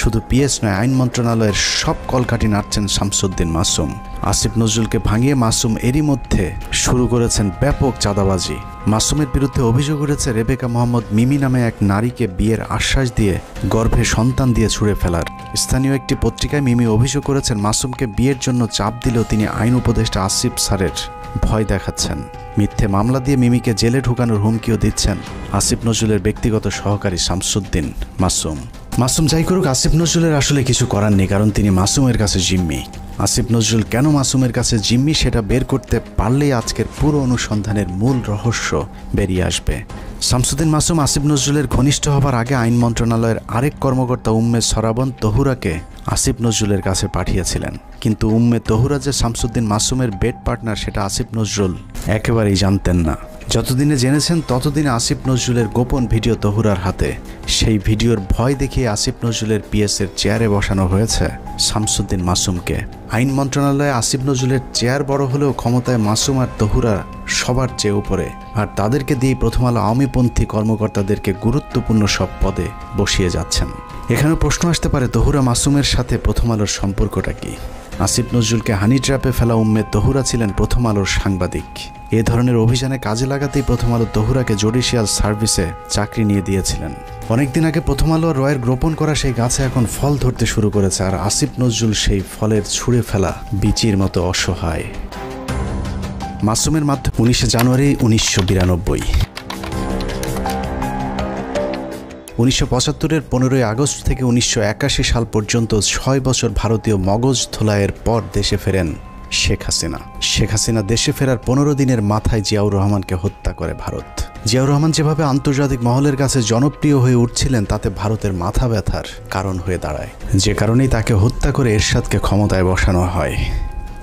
শুধু পিএস নয়, আইন মন্ত্রণালয়ের সব কলকাঠি নাড়ছেন শামসুদ্দিন মাসুম। আসিফ নজরুলকে ভাঙিয়ে মাসুম এরই মধ্যে শুরু করেছেন ব্যাপক চাঁদাবাজি। মাসুমের বিরুদ্ধে অভিযোগ উঠেছে রেবেকা মোহাম্মদ মিমি নামে এক নারীকে বিয়ের আশ্বাস দিয়ে গর্ভে সন্তান দিয়ে ছুঁড়ে ফেলার। স্থানীয় একটি পত্রিকায় মিমি অভিযোগ করেছেন মাসুমকে বিয়ের জন্য চাপ দিলেও তিনি আইন উপদেষ্টা আসিফ স্যারের ভয় দেখাচ্ছেন। মিথ্যে মামলা দিয়ে মিমিকে জেলে ঢুকানোর হুমকিও দিচ্ছেন আসিফ নজরুলের ব্যক্তিগত সহকারী শামসুদ্দিন মাসুম। মাসুম যাই করুক, আসিফ নজরুলের আসলে কিছু করার নেই, কারণ তিনি মাসুমের কাছে জিম্মি। আসিফ নজরুল কেন মাসুমের কাছে জিম্মি সেটা বের করতে পারলেই আজকের পুরো অনুসন্ধানের মূল রহস্য বেরিয়ে আসবে। শামসুদ্দিন মাসুম আসিফ নজরুলের ঘনিষ্ঠ হবার আগে আইন মন্ত্রণালয়ের আরেক কর্মকর্তা উম্মে সরাবন তহুরাকে আসিফ নজরুলের কাছে পাঠিয়েছিলেন, কিন্তু উম্মে তহুরা যে শামসুদ্দিন মাসুমের বেড পার্টনার সেটা আসিফ নজরুল একেবারেই জানতেন না। যতদিনে জেনেছেন ততদিনে আসিফ নজরুলের গোপন ভিডিও তহুরার হাতে। সেই ভিডিওর ভয় দেখিয়ে আসিফ নজরুলের পিএসের চেয়ারে বসানো হয়েছে শামসুদ্দিন মাসুমকে। আইন মন্ত্রণালয়ে আসিফ নজরুলের চেয়ার বড় হলেও ক্ষমতায় মাসুম আর তহুরা সবার চেয়ে উপরে, আর তাদেরকে দিয়ে প্রথম আলো আওয়ামীপন্থী কর্মকর্তাদেরকে গুরুত্বপূর্ণ সব পদে বসিয়ে যাচ্ছেন। এখানে প্রশ্ন আসতে পারে, তহুরা মাসুমের সাথে প্রথম আলোর সম্পর্কটা কি? আসিফ নজরুলকে হানি ট্র্যাপে ফেলা উম্মে তহুরা ছিলেন প্রথম আলোর সাংবাদিক। এ ধরনের অভিযানে কাজে লাগাতেই প্রথম আলো তহুরাকে জুডিশিয়াল সার্ভিসে চাকরি নিয়ে দিয়েছিলেন। অনেকদিন আগে প্রথম আলো আর রয়ের রোপণ করা সেই গাছে এখন ফল ধরতে শুরু করেছে, আর আসিফ নজরুল সেই ফলের ছুঁড়ে ফেলা বিচির মতো অসহায়। মাসুমের মাধ্যমে 19 জানুয়ারি 1992। 1975-এর 15 আগস্ট থেকে 1981 সাল পর্যন্ত 6 বছর ভারতীয় মগজ ধোলাইয়ের পর দেশে ফেরেন শেখ হাসিনা। শেখ হাসিনা দেশে ফেরার 15 দিনের মাথায় জিয়াউর রহমানকে হত্যা করে ভারত। জিয়াউর রহমান যেভাবে আন্তর্জাতিক মহলের কাছে জনপ্রিয় হয়ে উঠছিলেন তাতে ভারতের মাথা ব্যথার কারণ হয়ে দাঁড়ায়, যে কারণেই তাকে হত্যা করে এরশাদকে ক্ষমতায় বসানো হয়।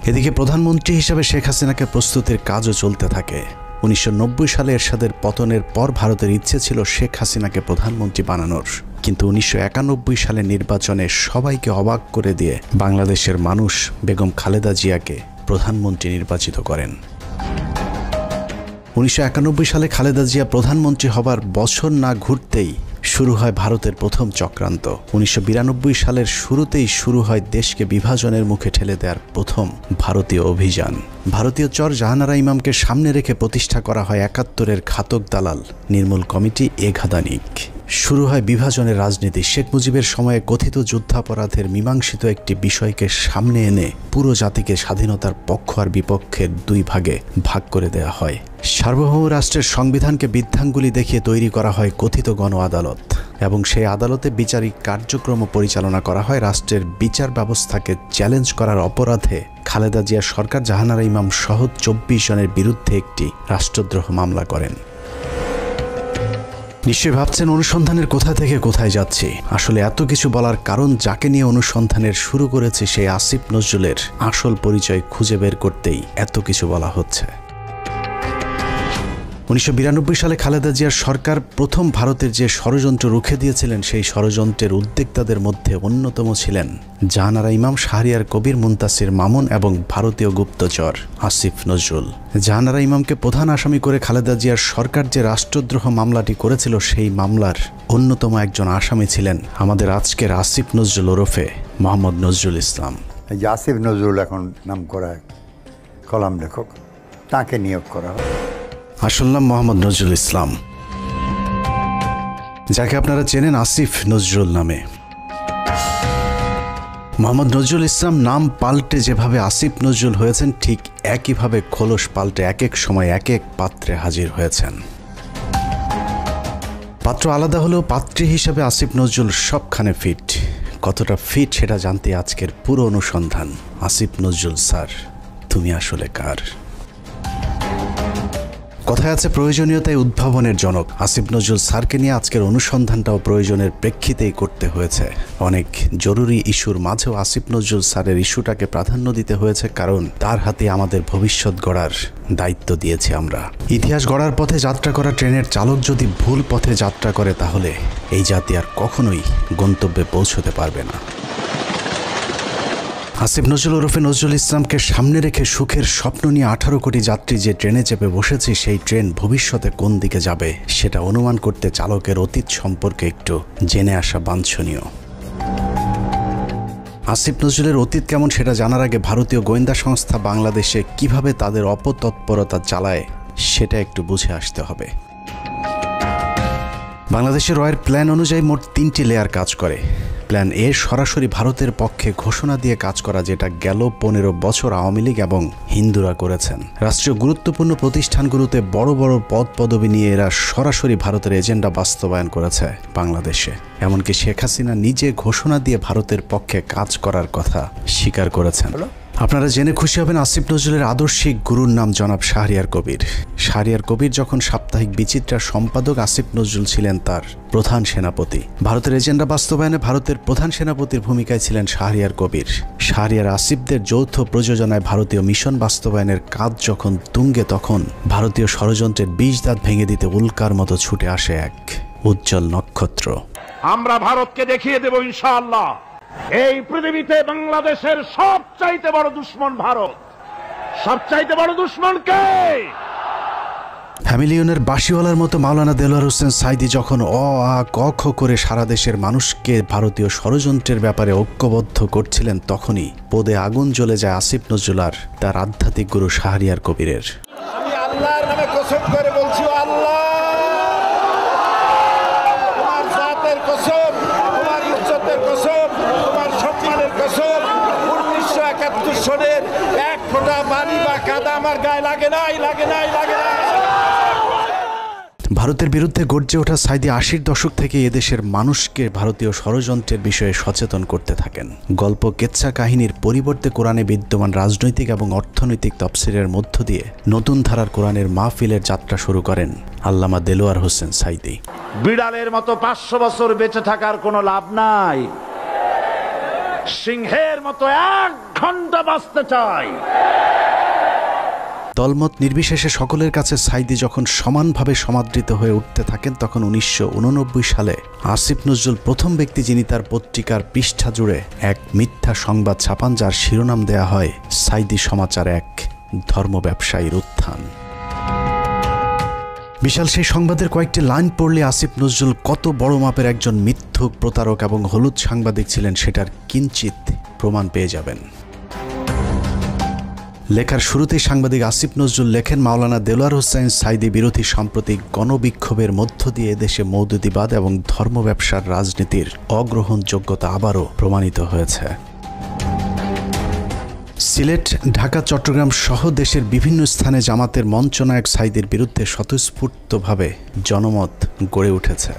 এদিকে প্রধানমন্ত্রী হিসাবে শেখ হাসিনাকে প্রস্তুতির কাজও চলতে থাকে। 1990 সালে এরশাদের পতনের পর ভারতের ইচ্ছে ছিল শেখ হাসিনাকে প্রধানমন্ত্রী বানানোর, কিন্তু 1991 সালে নির্বাচনে সবাইকে অবাক করে দিয়ে বাংলাদেশের মানুষ বেগম খালেদা জিয়াকে প্রধানমন্ত্রী নির্বাচিত করেন। 1991 সালে খালেদা জিয়া প্রধানমন্ত্রী হবার বছর না ঘুরতেই শুরু হয় ভারতের প্রথম চক্রান্ত। 1992 সালের শুরুতেই শুরু হয় দেশকে বিভাজনের মুখে ঠেলে দেওয়ার প্রথম ভারতীয় অভিযান। ভারতীয় চর জাহানারা ইমামকে সামনে রেখে প্রতিষ্ঠা করা হয় 71-এর ঘাতক দালাল নির্মূল কমিটি এঘাদানিক। শুরু হয় বিভাজনের রাজনীতি। শেখ মুজিবের সময়ে কথিত যুদ্ধাপরাধের মীমাংসিত একটি বিষয়কে সামনে এনে পুরো জাতিকে স্বাধীনতার পক্ষ আর বিপক্ষের দুই ভাগে ভাগ করে দেওয়া হয়। সার্বভৌম রাষ্ট্রের সংবিধানকে বৃদ্ধাঙ্গুলি দেখিয়ে তৈরি করা হয় কথিত গণ আদালত, এবং সেই আদালতে বিচারিক কার্যক্রম পরিচালনা করা হয় রাষ্ট্রের বিচার ব্যবস্থাকে চ্যালেঞ্জ করার অপরাধে খালেদা জিয়া সরকার জাহানারা ইমাম সহ 24 জনের বিরুদ্ধে একটি রাষ্ট্রদ্রোহ মামলা করেন। নিশ্চয়ই ভাবছেন অনুসন্ধানের কোথা থেকে কোথায় যাচ্ছি। আসলে এত কিছু বলার কারণ, যাকে নিয়ে অনুসন্ধানের শুরু করেছে সেই আসিফ নজরুলের আসল পরিচয় খুঁজে বের করতেই এত কিছু বলা হচ্ছে। 1992 সালে খালেদা জিয়ার সরকার প্রথম ভারতের যে ষড়যন্ত্র রুখে দিয়েছিলেন, সেই ষড়যন্ত্রের উদ্যোক্তাদের মধ্যে অন্যতম ছিলেন জাহানারা ইমাম, শাহরিয়ার কবির, মুনতাসির মামুন এবং ভারতীয় গুপ্তচর আসিফ নজরুল। জাহানারা ইমামকে প্রধান আসামি করে খালেদা জিয়ার সরকার যে রাষ্ট্রদ্রোহ মামলাটি করেছিল, সেই মামলার অন্যতম একজন আসামি ছিলেন আমাদের আজকের আসিফ নজরুল ওরফে মোহাম্মদ নজরুল ইসলাম। এই যে আসিফ নজরুল এখন নাম করা কলাম লেখক, তাকে নিয়োগ করা হয়। আসল নাম মোহাম্মদ নজরুল ইসলাম, যাকে আপনারা চেনেন আসিফ নজরুল নামে। মোহাম্মদ নজরুল ইসলাম নাম পাল্টে যেভাবে আসিফ নজরুল হয়েছেন, ঠিক একইভাবে খোলস পাল্টে এক এক সময় এক এক পাত্রে হাজির হয়েছেন। পাত্র আলাদা হলেও পাত্রী হিসাবে আসিফ নজরুল সবখানে ফিট। কতটা ফিট সেটা জানতে আজকের পুরো অনুসন্ধান। আসিফ নজরুল স্যার, তুমি আসলে কার? কথায় আছে প্রয়োজনীয়তায় উদ্ভাবনের জনক। আসিফ নজরুল স্যারকে নিয়ে আজকের অনুসন্ধানটাও প্রয়োজনের প্রেক্ষিতেই করতে হয়েছে। অনেক জরুরি ইস্যুর মাঝেও আসিফ নজরুল স্যারের ইস্যুটাকে প্রাধান্য দিতে হয়েছে, কারণ তার হাতে আমাদের ভবিষ্যৎ গড়ার দায়িত্ব দিয়েছি আমরা। ইতিহাস গড়ার পথে যাত্রা করা ট্রেনের চালক যদি ভুল পথে যাত্রা করে, তাহলে এই জাতি আর কখনোই গন্তব্যে পৌঁছতে পারবে না। আসিফ নজরুল ওরফে নজরুল ইসলামকে সামনে রেখে সুখের স্বপ্ন নিয়ে 18 কোটি যাত্রী যে ট্রেনে চেপে বসেছি, সেই ট্রেন ভবিষ্যতে কোন দিকে যাবে সেটা অনুমান করতে চালকের অতীত সম্পর্কে একটু জেনে আসা বাঞ্ছনীয়। আসিফ নজরুলের অতীত কেমন সেটা জানার আগে ভারতীয় গোয়েন্দা সংস্থা বাংলাদেশে কিভাবে তাদের অপতৎপরতা চালায় সেটা একটু বুঝে আসতে হবে। বাংলাদেশের রয়ের প্ল্যান অনুযায়ী মোট 3টি লেয়ার কাজ করে। প্ল্যান এ সরাসরি ভারতের পক্ষে ঘোষণা দিয়ে কাজ করা, যেটা গেল 15 বছর আওয়ামী লীগ এবং হিন্দুরা করেছেন। রাষ্ট্রীয় গুরুত্বপূর্ণ প্রতিষ্ঠানগুলোতে বড় বড় পদ পদবি নিয়ে এরা সরাসরি ভারতের এজেন্ডা বাস্তবায়ন করেছে বাংলাদেশে। এমনকি শেখ হাসিনা নিজে ঘোষণা দিয়ে ভারতের পক্ষে কাজ করার কথা স্বীকার করেছেন। আপনারা জেনে খুশি হবেন, আসিফ নজরুলের আদর্শিক গুরুর নাম জনাব শাহরিয়ার কবির। শাহরিয়ার কবির যখন সাপ্তাহিক বিচিত্রার সম্পাদক, আসিফ নজরুল ছিলেন তার প্রধান সেনাপতি। ভারতের এজেন্ডা বাস্তবায়নে ভারতের প্রধান সেনাপতির ভূমিকায় ছিলেন শাহরিয়ার কবির। শাহরিয়ার আসিফদের যৌথ প্রযোজনায় ভারতীয় মিশন বাস্তবায়নের কাজ যখন তুঙ্গে, তখন ভারতীয় ষড়যন্ত্রের 20 দাঁত ভেঙে দিতে উল্কার মতো ছুটে আসে এক উজ্জ্বল নক্ষত্র। আমরা ভারতকে দেখিয়ে দেব ইনশাআল্লাহ, এই পৃথিবীতে বাংলাদেশের সবচাইতে বড় দুশ্মন ভারত। সবচাইতে বড় দুশ্মন কে? ফ্যামিলিয়নের বাঁশিওয়ালার মতো মাওলানা দেলোয়ার হোসেন সাইদি যখন অ আ ক খ করে সারা দেশের মানুষকে ভারতীয় ষড়যন্ত্রের ব্যাপারে ঐক্যবদ্ধ করছিলেন, তখনই পদে আগুন জ্বলে যায় আসিফ নজরুল আর তার আধ্যাত্মিক গুরু শাহরিয়ার কবিরের। আমি আল্লাহর নামে কসম করে বলছি, আল্লাহ তোমার জাতে বছরের এক ফোঁটা পানি বা কাদা আমার গায়ে লাগে নাই। ভারতের বিরুদ্ধে গর্জে ওঠা সাইদি ৮০-র দশক থেকে এদেশের মানুষকে ভারতীয় ষড়যন্ত্রের বিষয়ে সচেতন করতে থাকেন। গল্প কেচ্ছা কাহিনীর পরিবর্তে কোরআনে বিদ্যমান রাজনৈতিক এবং অর্থনৈতিক তফসিরের মধ্য দিয়ে নতুন ধারার কোরআনের মাহফিলের যাত্রা শুরু করেন আল্লামা দেলোয়ার হোসেন সাইদি। বিড়ালের মতো ৫০০ বছর বেঁচে থাকার কোনো লাভ নাই, সিংহের মতো ১ ঘন্টা বাঁচতে চাই। দলমত নির্বিশেষে সকলের কাছে সাইদি যখন সমানভাবে সমাদৃত হয়ে উঠতে থাকেন, তখন ১৯৮৯ সালে আসিফ নজরুল প্রথম ব্যক্তি যিনি তার পত্রিকার পৃষ্ঠা জুড়ে এক মিথ্যা সংবাদ ছাপান, যার শিরোনাম দেয়া হয় সাইদি সমাচার, এক ধর্ম ব্যবসায়ীর উত্থান। বিশাল সেই সংবাদের কয়েকটি লাইন পড়লে আসিফ নজরুল কত বড় মাপের একজন মিথ্যুক, প্রতারক এবং হলুদ সাংবাদিক ছিলেন সেটার কিঞ্চিত প্রমাণ পেয়ে যাবেন। লেখার শুরুতেই সাংবাদিক আসিফ নজরুল লেখেন, মাওলানা দেলোয়ার হোসেন সাইদি বিরোধী সাম্প্রতিক গণবিক্ষোভের মধ্য দিয়ে দেশে মৌদুদিবাদ এবং ধর্ম ব্যবসার রাজনীতির অগ্রহণযোগ্যতা আবারও প্রমাণিত হয়েছে। সিলেট, ঢাকা, চট্টগ্রাম সহ দেশের বিভিন্ন স্থানে জামাতের মঞ্চনায়ক সাইদির বিরুদ্ধে স্বতঃস্ফূর্তভাবে জনমত গড়ে উঠেছে।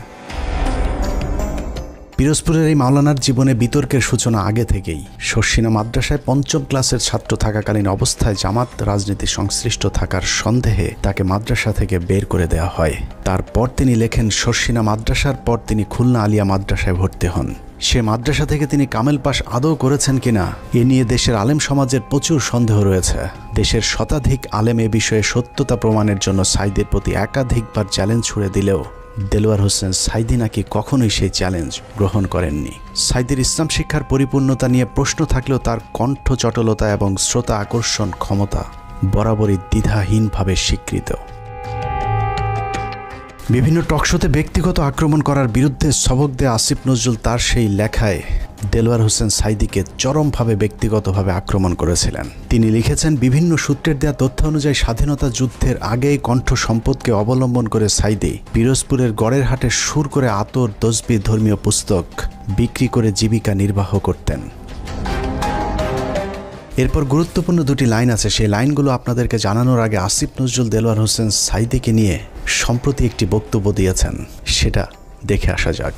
পিরোজপুরের এই মাওলানার জীবনে বিতর্কের সূচনা আগে থেকেই। শর্ষিনা মাদ্রাসায় ৫ম ক্লাসের ছাত্র থাকাকালীন অবস্থায় জামাত রাজনীতি সংশ্লিষ্ট থাকার সন্দেহে তাকে মাদ্রাসা থেকে বের করে দেওয়া হয়। তারপর তিনি লেখেন, শর্ষিনা মাদ্রাসার পর তিনি খুলনা আলিয়া মাদ্রাসায় ভর্তি হন। সে মাদ্রাসা থেকে তিনি কামেল পাশ আদৌ করেছেন কিনা এ নিয়ে দেশের আলেম সমাজের প্রচুর সন্দেহ রয়েছে। দেশের শতাধিক আলেম এ বিষয়ে সত্যতা প্রমাণের জন্য সাইদের প্রতি একাধিকবার চ্যালেঞ্জ ছুড়ে দিলেও দেলোয়ার হোসেন সাইদি নাকি কখনোই সেই চ্যালেঞ্জ গ্রহণ করেননি। সাইদির ইসলাম শিক্ষার পরিপূর্ণতা নিয়ে প্রশ্ন থাকলেও তার কণ্ঠ চটলতা এবং শ্রোতা আকর্ষণ ক্ষমতা বরাবরই দ্বিধাহীনভাবে স্বীকৃত। বিভিন্ন টকশোতে ব্যক্তিগত আক্রমণ করার বিরুদ্ধে সবক দেয়া আসিফ নজরুল তার সেই লেখায় দেলোয়ার হোসেন সাইদিকে চরমভাবে ব্যক্তিগতভাবে আক্রমণ করেছিলেন। তিনি লিখেছেন, বিভিন্ন সূত্রের দেয়া তথ্য অনুযায়ী স্বাধীনতা যুদ্ধের আগেই কণ্ঠ সম্পদকে অবলম্বন করে সাইদি পিরোজপুরের গড়ের হাটে সুর করে আতর, তসবিহ, ধর্মীয় পুস্তক বিক্রি করে জীবিকা নির্বাহ করতেন। এরপর গুরুত্বপূর্ণ দুটি লাইন আছে, সেই লাইনগুলো আপনাদেরকে জানানোর আগে আসিফ নজরুল দেলোয়ার হোসেন সাইদিকে নিয়ে সম্প্রতি একটি বক্তব্য দিয়েছেন, সেটা দেখে আসা যাক।